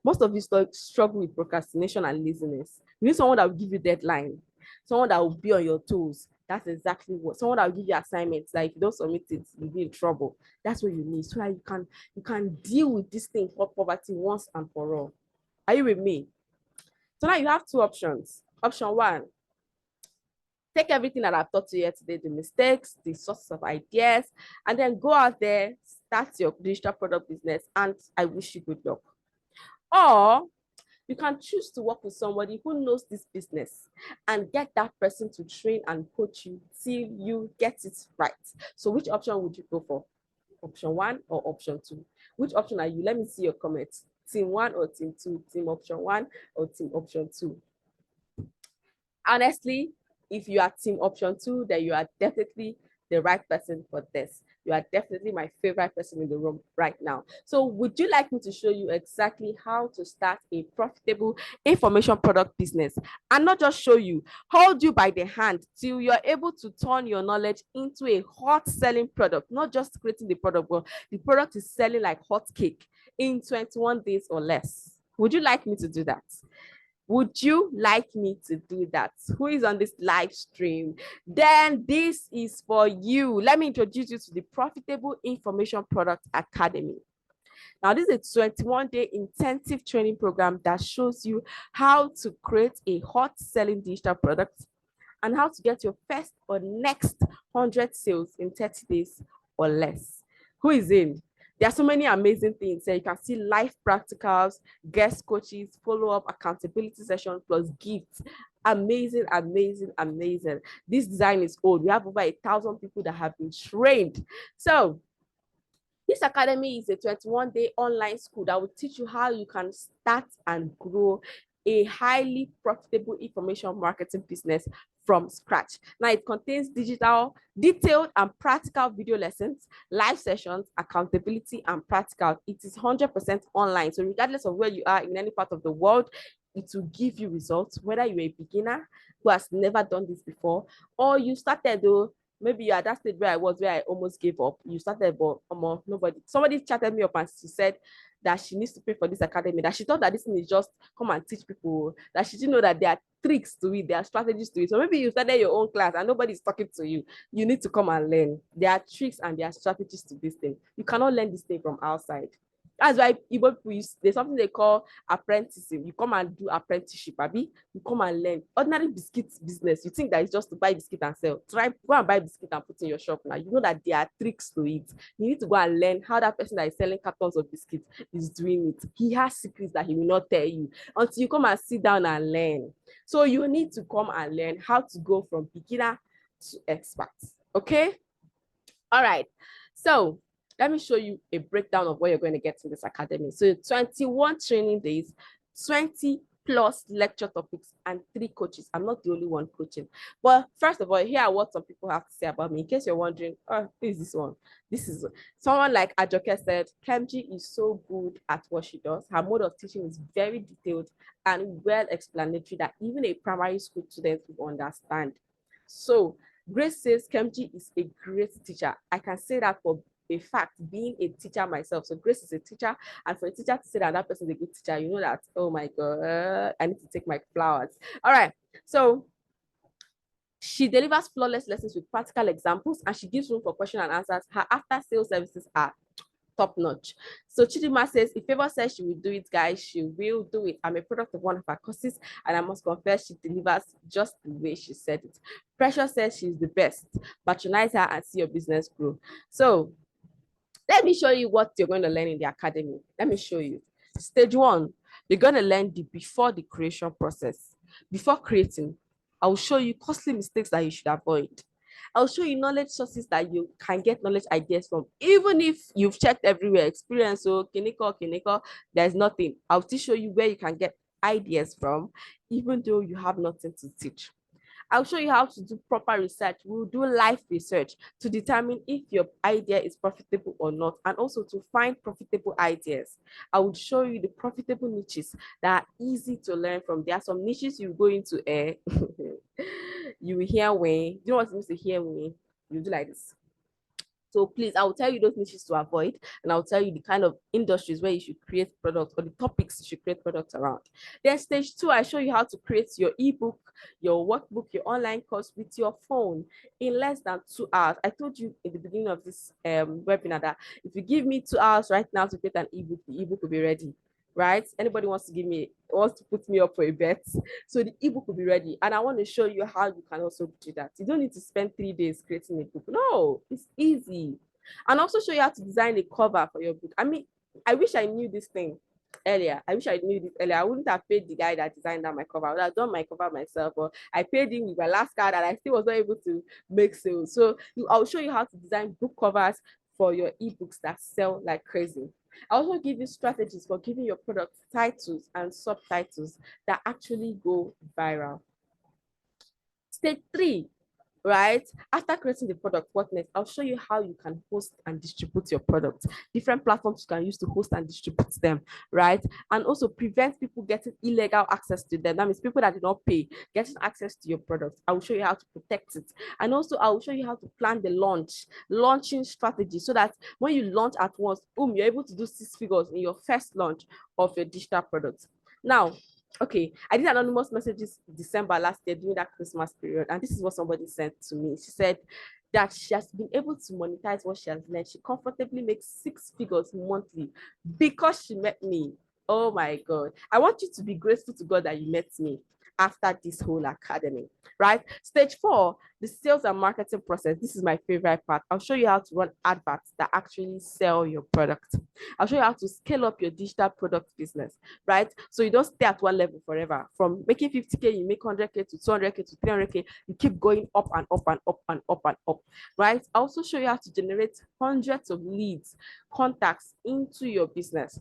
Most of you struggle with procrastination and laziness. You need someone that will give you deadline, someone that will be on your toes. That's exactly what. Someone that will give you assignments. Like if you don't submit it, you'll be in trouble. That's what you need, so that you can deal with this thing called poverty once and for all. Are you with me? So now you have 2 options. Option 1, take everything that I've taught you here today, the mistakes, the sources of ideas, and then go out there, start your digital product business, and I wish you good luck. Or you can choose to work with somebody who knows this business and get that person to train and coach you till you get it right. So which option would you go for? Option 1 or option 2? Which option are you? Let me see your comments. Team 1 or team 2? Team option 1 or team option 2? Honestly, if you are team option 2, then you are definitely the right person for this. You are definitely my favorite person in the room right now. So would you like me to show you exactly how to start a profitable information product business? And not just show you, hold you by the hand till you're able to turn your knowledge into a hot selling product, not just creating the product, but the product is selling like hot cake in 21 days or less. Would you like me to do that? Would you like me to do that? Who is on this live stream? Then this is for you. Let me introduce you to the Profitable Information Product Academy. Now, this is a 21-day intensive training program that shows you how to create a hot selling digital product and how to get your first or next 100 sales in 30 days or less. Who is in? There are so many amazing things. You can see live practicals, guest coaches, follow-up accountability session, plus gifts. Amazing, amazing, amazing. This design is old. We have over 1,000 people that have been trained. So this academy is a 21-day online school that will teach you how you can start and grow a highly profitable information marketing business from scratch. Now, it contains digital, detailed, and practical video lessons, live sessions, accountability, and practical. It is 100% online. So regardless of where you are in any part of the world, it will give you results, whether you're a beginner who has never done this before, or you started though, maybe you're at that stage where I was, where I almost gave up. You started, but nobody, somebody chatted me up and she said that she needs to pay for this academy, that she thought that this thing is just come and teach people, that she didn't know that there are tricks to it, there are strategies to it. So maybe you started your own class and nobody's talking to you. You need to come and learn. There are tricks and there are strategies to this thing. You cannot learn this thing from outside. That's why Igbo people use, there's something they call apprenticeship. You come and do apprenticeship, Abi. You come and learn. Ordinary biscuit business, you think that it's just to buy biscuit and sell. Try go and buy biscuit and put in your shop now. You know that there are tricks to it. You need to go and learn how that person that is selling cartons of biscuits is doing it. He has secrets that he will not tell you until you come and sit down and learn. So you need to come and learn how to go from beginner to expert. Okay? All right. So let me show you a breakdown of what you're going to get in this academy. So 21 training days, 20 plus lecture topics, and 3 coaches. I'm not the only one coaching. But first of all, here are what some people have to say about me. In case you're wondering, oh, who is this one? This is someone like Ajoke said, Kemji is so good at what she does. Her mode of teaching is very detailed and well explanatory that even a primary school student will understand. So Grace says Kemji is a great teacher. I can say that for a fact, being a teacher myself. So Grace is a teacher, and for a teacher to say that that person is a good teacher, you know that, oh my God, I need to take my flowers. All right. So she delivers flawless lessons with practical examples, and she gives room for question and answers. Her after sales services are top notch. So Chidima says, if Favor says she will do it, guys, she will do it. I'm a product of one of her courses, and I must confess she delivers just the way she said it. Precious says she's the best. Patronize her and see your business grow. So let me show you what you're going to learn in the academy. Let me show you. Stage 1, you're going to learn the before the creation process. Before creating, I'll show you costly mistakes that you should avoid. I'll show you knowledge sources that you can get knowledge ideas from. Even if you've checked everywhere, experience, so Kineko, there's nothing. I'll still show you where you can get ideas from, even though you have nothing to teach. I'll show you how to do proper research. We'll do live research to determine if your idea is profitable or not, and also to find profitable ideas. I will show you the profitable niches that are easy to learn from. There are some niches you go into, you will hear when, you know what it means to hear when? You do like this. So please, I will tell you those niches to avoid, and I'll tell you the kind of industries where you should create products, or the topics you should create products around. Then stage 2, I show you how to create your ebook, your workbook, your online course with your phone in less than 2 hours. I told you in the beginning of this webinar that if you give me 2 hours right now to create an ebook, the ebook will be ready. Right? Anybody wants to put me up for a bet? So the ebook will be ready. And I want to show you how you can also do that. You don't need to spend 3 days creating a book. No, it's easy. And also show you how to design a cover for your book. I mean, I wish I knew this thing earlier. I wish I knew this earlier. I wouldn't have paid the guy that designed my cover. I would have done my cover myself, but I paid him with my last card and I still was not able to make sales. So I'll show you how to design book covers for your ebooks that sell like crazy. I also give you strategies for giving your product titles and subtitles that actually go viral. Stage 3, right? After creating the product, what next? I'll show you how you can host and distribute your product. Different platforms you can use to host and distribute them, right? And also prevent people getting illegal access to them. That means people that did not pay getting access to your product. I will show you how to protect it. And also I will show you how to plan the launching strategy, so that when you launch at once, boom, you're able to do 6 figures in your first launch of your digital product. Now, okay, I did anonymous messages December last year during that Christmas period, and this is what somebody sent to me. She said that she has been able to monetize what she has learned. She comfortably makes 6 figures monthly because she met me. Oh my God. I want you to be grateful to God that you met me after this whole academy, right? Stage 4, the sales and marketing process. This is my favorite part. I'll show you how to run adverts that actually sell your product. I'll show you how to scale up your digital product business, right? So you don't stay at one level forever. From making 50K, you make 100K to 200K to 300K, you keep going up and up and up and up and up, right? I'll also show you how to generate hundreds of leads, contacts into your business.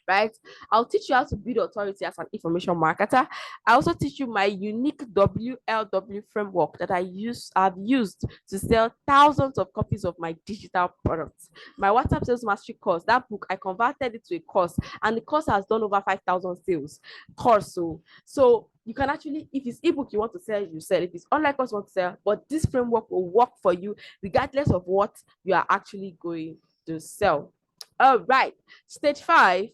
right? I'll teach you how to build authority as an information marketer. I also teach you my unique WLW framework that I've used to sell thousands of copies of my digital products. My WhatsApp sales mastery course, that book, I converted it to a course, and the course has done over 5,000 sales. Course, so you can actually, if it's ebook you want to sell, you sell. If it's online course you want to sell, but this framework will work for you regardless of what you are actually going to sell. All right, stage 5,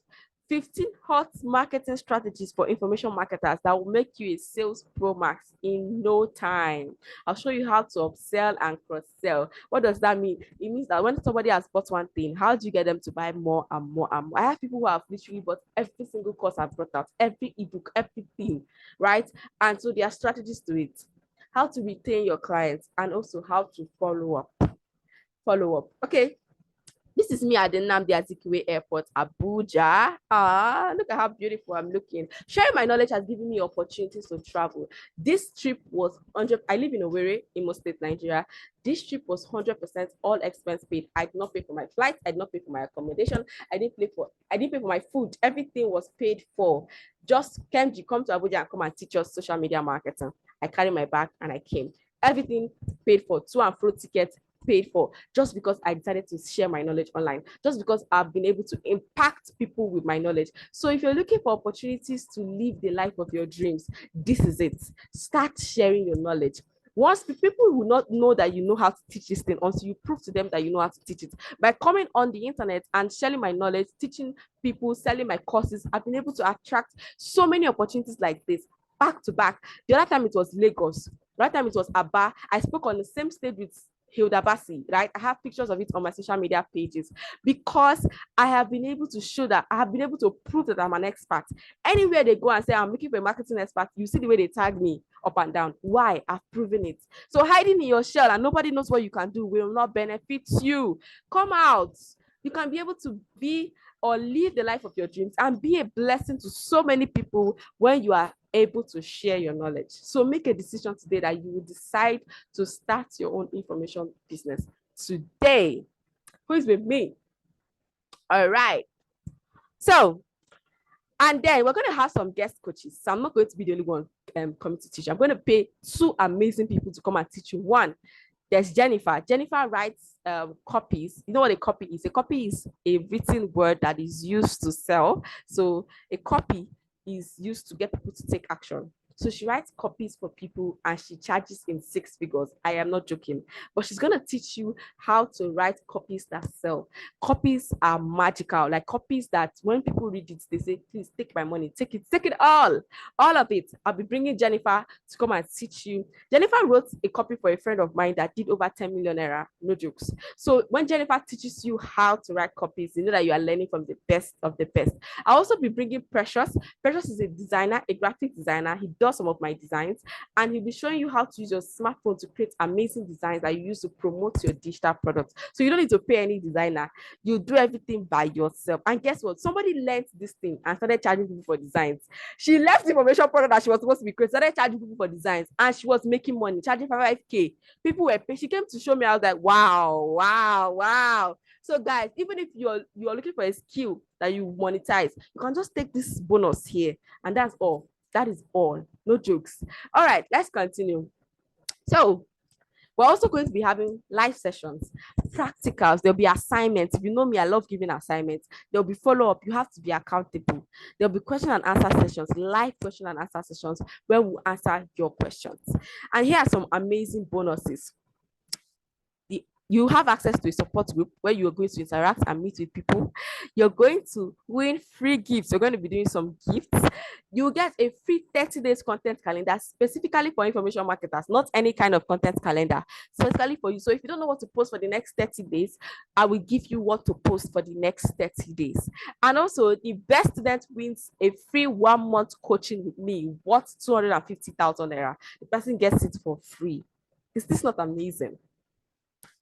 15 hot marketing strategies for information marketers that will make you a sales pro max in no time. I'll show you how to upsell and cross-sell. What does that mean? It means that when somebody has bought one thing, how do you get them to buy more and more and more? I have people who have literally bought every single course I've brought out, every ebook, everything, right? And so there are strategies to it. How to retain your clients and also how to follow up. Okay, this is me at the Nnamdi Azikiwe Airport, Abuja. Look at how beautiful I'm looking. Sharing my knowledge has given me opportunities to travel. This trip was 100. I live in Owerri, Imo State, Nigeria. This trip was 100% all expense paid. I did not pay for my flight. I did not pay for my accommodation. I didn't pay for my food. Everything was paid for. Just Kenji, come to Abuja and come and teach us social media marketing. I carried my bag and I came. Everything paid for. To and fro tickets paid for, just because I decided to share my knowledge online, just because I've been able to impact people with my knowledge. So if you're looking for opportunities to live the life of your dreams, this is it. Start sharing your knowledge. Once people will not know that you know how to teach this thing until you prove to them that you know how to teach it. By coming on the internet and sharing my knowledge, teaching people, selling my courses, I've been able to attract so many opportunities like this back to back. The other time it was Lagos. The other time it was Aba. I spoke on the same stage with Hilda Bassi, right? I have pictures of it on my social media pages because I have been able to show that I have been able to prove that I'm an expert. Anywhere they go and say I'm looking for a marketing expert, you see the way they tag me up and down. Why? I've proven it. So hiding in your shell and nobody knows what you can do will not benefit you. Come out. You can be able to be or live the life of your dreams and be a blessing to so many people when you are able to share your knowledge. So make a decision today that you will decide to start your own information business today. Who is with me? All right. So, and then we're going to have some guest coaches. So I'm not going to be the only one coming to teach. I'm going to pay 2 amazing people to come and teach you. One, there's Jennifer. Jennifer writes copies. You know what a copy is? A copy is a written word that is used to sell. So a copy is used to get people to take action. So she writes copies for people and she charges in 6 figures. I am not joking, but she's going to teach you how to write copies that sell. Copies are magical, like copies that when people read it, they say, please take my money, take it all of it. I'll be bringing Jennifer to come and teach you. Jennifer wrote a copy for a friend of mine that did over 10 million naira, no jokes. So when Jennifer teaches you how to write copies, you know that you are learning from the best of the best. I'll also be bringing Precious. Precious is a designer, a graphic designer. He does some of my designs and he'll be showing you how to use your smartphone to create amazing designs that you use to promote your digital products. So you don't need to pay any designer. You do everything by yourself. And guess what? Somebody learned this thing and started charging people for designs. She left the information product that she was supposed to be creating, started charging people for designs, and she was making money, charging 5K. People were paying. She came to show me. I was like, wow. So guys, even if you're looking for a skill that you monetize, you can just take this bonus here, and that's all. That is all. No jokes. All right, let's continue. So we're also going to be having live sessions, practicals. There'll be assignments. If you know me, I love giving assignments. There'll be follow-up. You have to be accountable. There'll be question and answer sessions, live question and answer sessions where we'll answer your questions. And here are some amazing bonuses. You have access to a support group where you're going to interact and meet with people. You're going to win free gifts. You're going to be doing some gifts. You get a free 30 days content calendar specifically for information marketers, not any kind of content calendar, specifically for you. So if you don't know what to post for the next 30 days, I will give you what to post for the next 30 days. And also the best student wins a free 1 month coaching with me, worth 250,000 naira. The person gets it for free. Is this not amazing?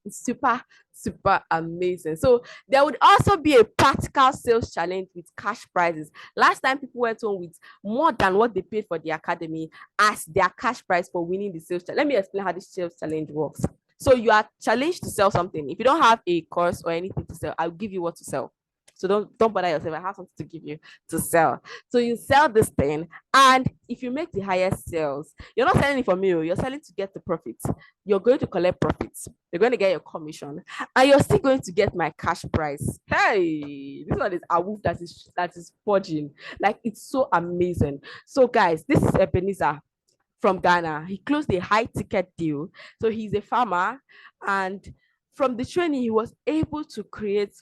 It's super amazing. So there would also be a practical sales challenge with cash prizes. Last time people went home with more than what they paid for the academy as their cash prize for winning the sales challenge. Let me explain how this sales challenge works. So you are challenged to sell something. If you don't have a course or anything to sell, I'll give you what to sell. So don't bother yourself. I have something to give you to sell. So you sell this thing, and if you make the highest sales, you're not selling it for me. You're selling to get the profits. You're going to collect profits. You're going to get your commission, and you're still going to get my cash price. Hey, this one is a wolf that is forging. Like, it's so amazing. So guys, this is Ebenezer from Ghana. He closed a high ticket deal. So he's a farmer, and from the training, he was able to create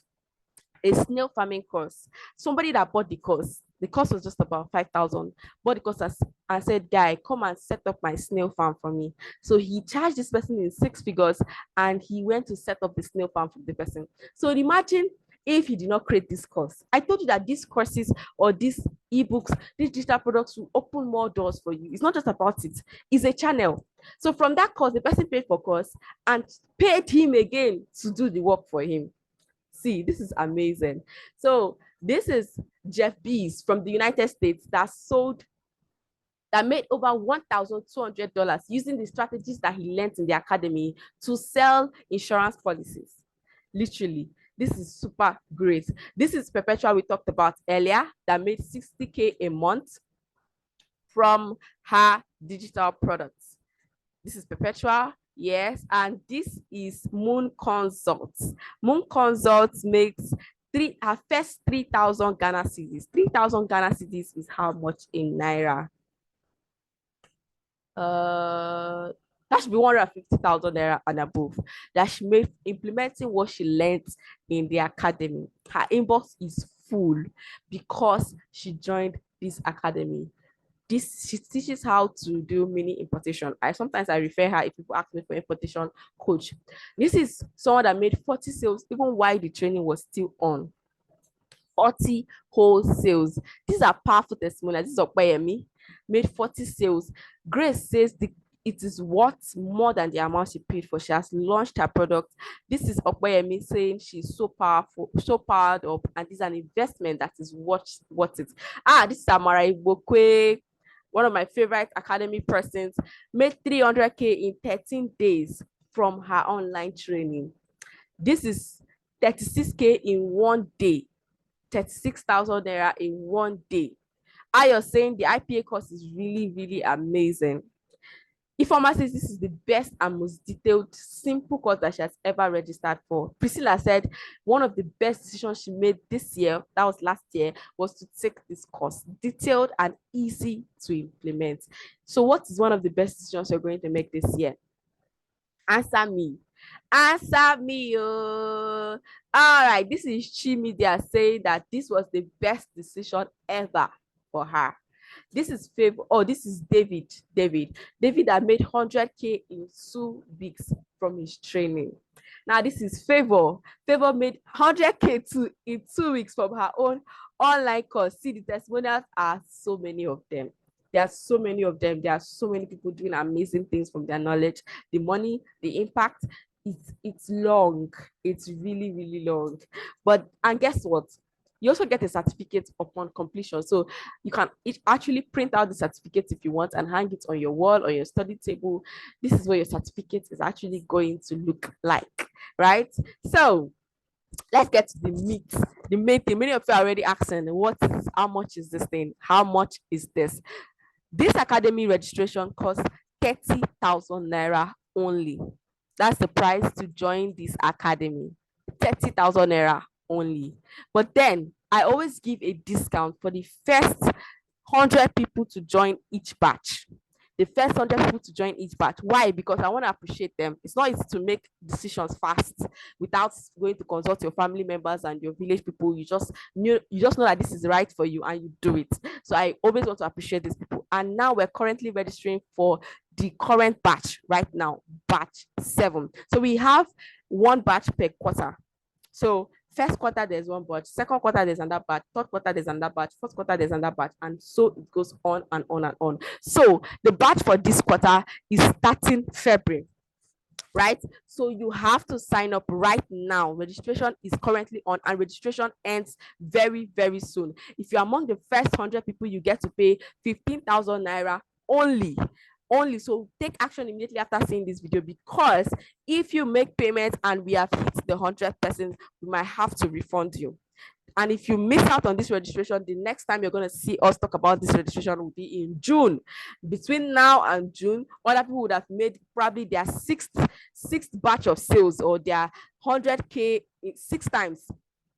a snail farming course. Somebody that bought the course was just about 5,000. Bought the course and said, "Guy, come and set up my snail farm for me." So he charged this person in six figures, and he went to set up the snail farm for the person. So imagine if he did not create this course. I told you that these courses or these ebooks, these digital products will open more doors for you. It's not just about it, it's a channel. So from that course, the person paid for course and paid him again to do the work for him. See, this is amazing. So this is Jeff Bezos from the United States that made over $1,200 using the strategies that he learned in the academy to sell insurance policies. Literally, this is super great. This is Perpetua we talked about earlier that made 60K a month from her digital products. This is Perpetua. Yes, and this is Moon Consults. Moon Consults makes her first 3,000 Ghana cedis. 3,000 Ghana cedis is how much in Naira? That should be 150,000 Naira and above. That she made implementing what she learned in the academy. Her inbox is full because she joined this academy. She teaches how to do mini importation. Sometimes I refer her if people ask me for importation coach. This is someone that made 40 sales even while the training was still on. 40 whole sales. These are powerful testimonials. This is Okpayemi, made 40 sales. Grace says it is worth more than the amount she paid for. She has launched her product. This is Okpayemi saying she's so powerful, so powered up, and this is an investment that is worth it. This is Amara Ibokwe, one of my favorite academy persons, made 300K in 13 days from her online training. This is 36K in one day, 36,000 Naira in one day. You're saying the IPA course is really, really amazing. Ifeoma says this is the best and most detailed, simple course that she has ever registered for. Priscilla said one of the best decisions she made this year, that was last year, was to take this course. Detailed and easy to implement. So what is one of the best decisions you're going to make this year? Answer me. Answer me. All right, this is Chi Media saying that this was the best decision ever for her. This is Favor. Oh, this is David. David that made 100K in 2 weeks from his training. Now this is Favor. Favor made 100K in 2 weeks from her own online course. See, the testimonials are so many of them. There are so many of them. There are so many people doing amazing things from their knowledge. The money, the impact, it's long. It's really, really long. And guess what? You also get a certificate upon completion. So you can actually print out the certificate if you want and hang it on your wall or your study table. This is what your certificate is actually going to look like, right? So let's get to the meat. The main thing. Many of you are already asking, how much is this thing? How much is this? This academy registration costs 30,000 Naira only. That's the price to join this academy. 30,000 Naira only. But then I always give a discount for the first 100 people to join each batch. The first 100 people to join each batch. Why? Because I want to appreciate them. It's not easy to make decisions fast without going to consult your family members and your village people. You just know that this is right for you and you do it. So I always want to appreciate these people. And now we're currently registering for the current batch right now, batch 7. So we have one batch per quarter. So first quarter, there's one batch. Second quarter, there's another batch. Third quarter, there's another batch. Fourth quarter, there's another batch. And so it goes on and on and on. So the batch for this quarter is starting February, right? So you have to sign up right now. Registration is currently on and registration ends very, very soon. If you're among the first 100 people, you get to pay 15,000 Naira only. So take action immediately after seeing this video, because if you make payments and we have hit the 100%, we might have to refund you. And if you miss out on this registration, the next time you're going to see us talk about this registration will be in June. Between now and June, other people would have made probably their sixth batch of sales, or their 100K 6 times,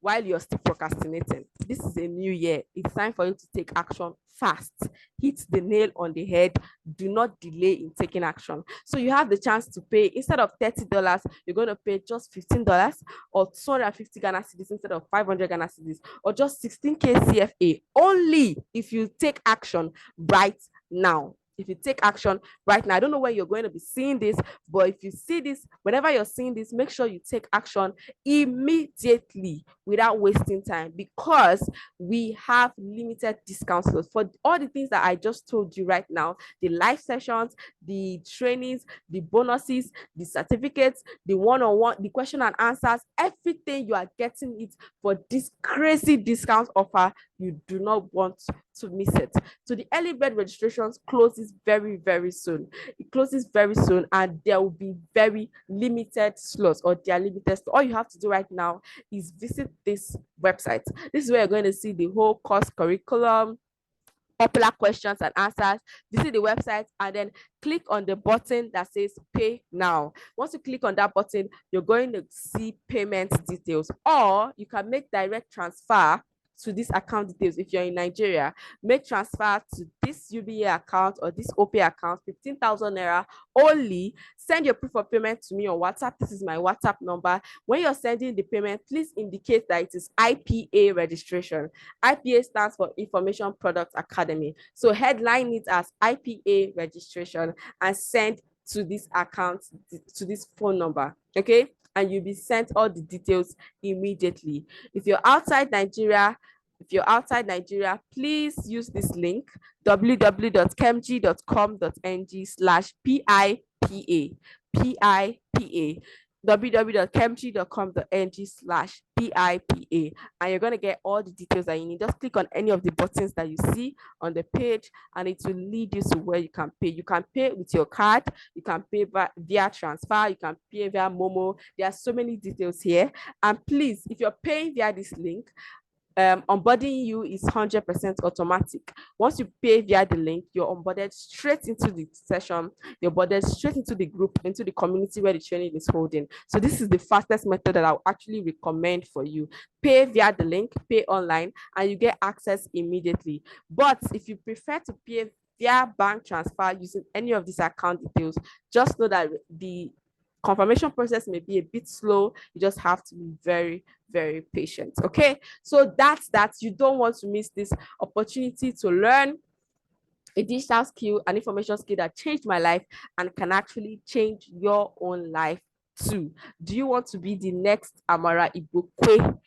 while you're still procrastinating. This is a new year. It's time for you to take action fast. Hit the nail on the head. Do not delay in taking action. So you have the chance to pay, instead of $30, you're going to pay just $15, or 250 Ghana cedis instead of 500 Ghana cedis, or just 16K CFA, only if you take action right now. If you take action right now, I don't know where you're going to be seeing this, but if you see this, whenever you're seeing this, make sure you take action immediately without wasting time, because we have limited discounts for all the things that I just told you right now: the live sessions, the trainings, the bonuses, the certificates, the one-on-one, the question and answers, everything. You are getting it for this crazy discount offer. You do not want to miss it. So the early bird registrations closes very, very soon. It closes very soon, and there will be very limited slots, or they are limited. So all you have to do right now is visit this website. This is where you're going to see the whole course curriculum, popular questions and answers. Visit the website and then click on the button that says pay now. Once you click on that button, you're going to see payment details, or you can make direct transfer to this account details. If you're in Nigeria, make transfer to this UBA account or this OPay account, 15,000 naira only. Send your proof of payment to me on WhatsApp. This is my WhatsApp number. When you're sending the payment, please indicate that it is IPA registration. IPA stands for Information Product Academy. So headline it as IPA registration and send to this account, to this phone number. Okay. And you'll be sent all the details immediately. If you're outside Nigeria, please use this link: www.kemg.com.ng/PIPA. www.kemg.com.ng/PIPA, and you're going to get all the details that you need. Just click on any of the buttons that you see on the page, and it will lead you to where you can pay. You can pay with your card, you can pay via transfer, you can pay via Momo. There are so many details here. And please, if you're paying via this link, onboarding you is 100% automatic. Once you pay via the link, you're onboarded straight into the session, you're onboarded straight into the group, into the community where the training is holding. So this is the fastest method that I'll actually recommend for you. Pay via the link, pay online, and you get access immediately. But if you prefer to pay via bank transfer using any of these account details, just know that the confirmation process may be a bit slow. You just have to be very, very patient. Okay, so that's that. You don't want to miss this opportunity to learn a digital skill, an information skill that changed my life and can actually change your own life too. Do you want to be the next Amara Ibukwe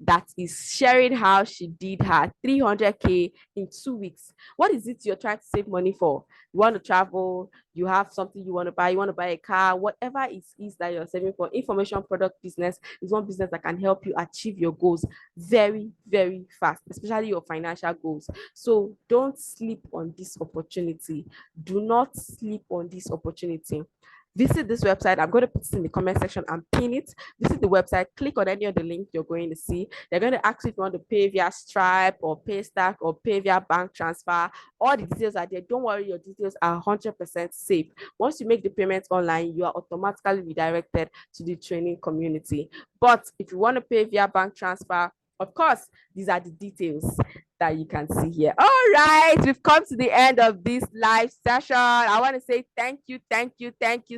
that is sharing how she did her 300K in 2 weeks? What is it you're trying to save money for? You want to travel, you have something you want to buy a car, whatever it is that you're saving for. Information product business is one business that can help you achieve your goals very, very fast, especially your financial goals. So don't sleep on this opportunity. Do not sleep on this opportunity. Visit this website. I'm going to put it in the comment section and pin it. Visit the website, click on any of the link you're going to see. They're going to ask you if you want to pay via Stripe or Paystack or pay via bank transfer. All the details are there. Don't worry, your details are 100% safe. Once you make the payment online, you are automatically redirected to the training community. But if you want to pay via bank transfer, of course, these are the details that you can see here. All right, we've come to the end of this live session. I want to say thank you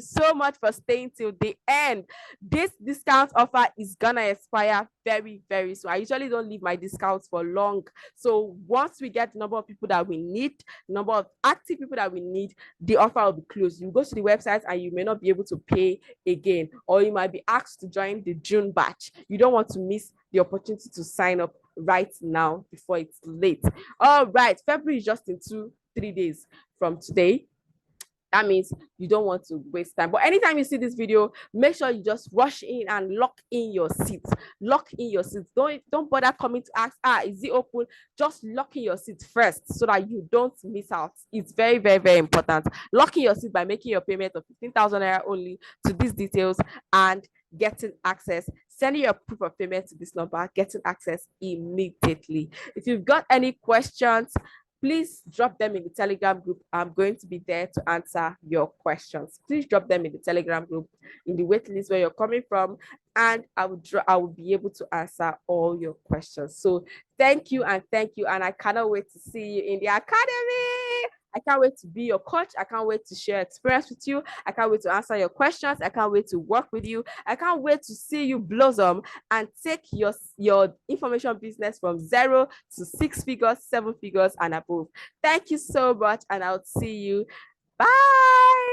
so much for staying till the end. This discount offer is gonna expire very, very soon. I usually don't leave my discounts for long. So once we get the number of people that we need, number of active people that we need, the offer will be closed. You go to the website and you may not be able to pay again, or you might be asked to join the June batch. You don't want to miss the opportunity to sign up right now before it's late. All right, February is just in 2-3 days from today. That means you don't want to waste time. But anytime you see this video, make sure you just rush in and lock in your seats. Lock in your seats. Don't bother coming to ask, is it open? Just lock in your seats first so that you don't miss out. It's very, very, very important. Lock in your seat by making your payment of 15,000 naira only to these details, and getting access. Send your proof of payment to this number, getting access immediately. If you've got any questions, please drop them in the Telegram group. I'm going to be there to answer your questions. Please drop them in the Telegram group in the wait list where you're coming from, and I will be able to answer all your questions. So thank you, and I cannot wait to see you in the academy. I can't wait to be your coach. I can't wait to share experience with you. I can't wait to answer your questions. I can't wait to work with you. I can't wait to see you blossom and take your information business from 0 to 6 figures, 7 figures, and above. Thank you so much, and I'll see you. Bye.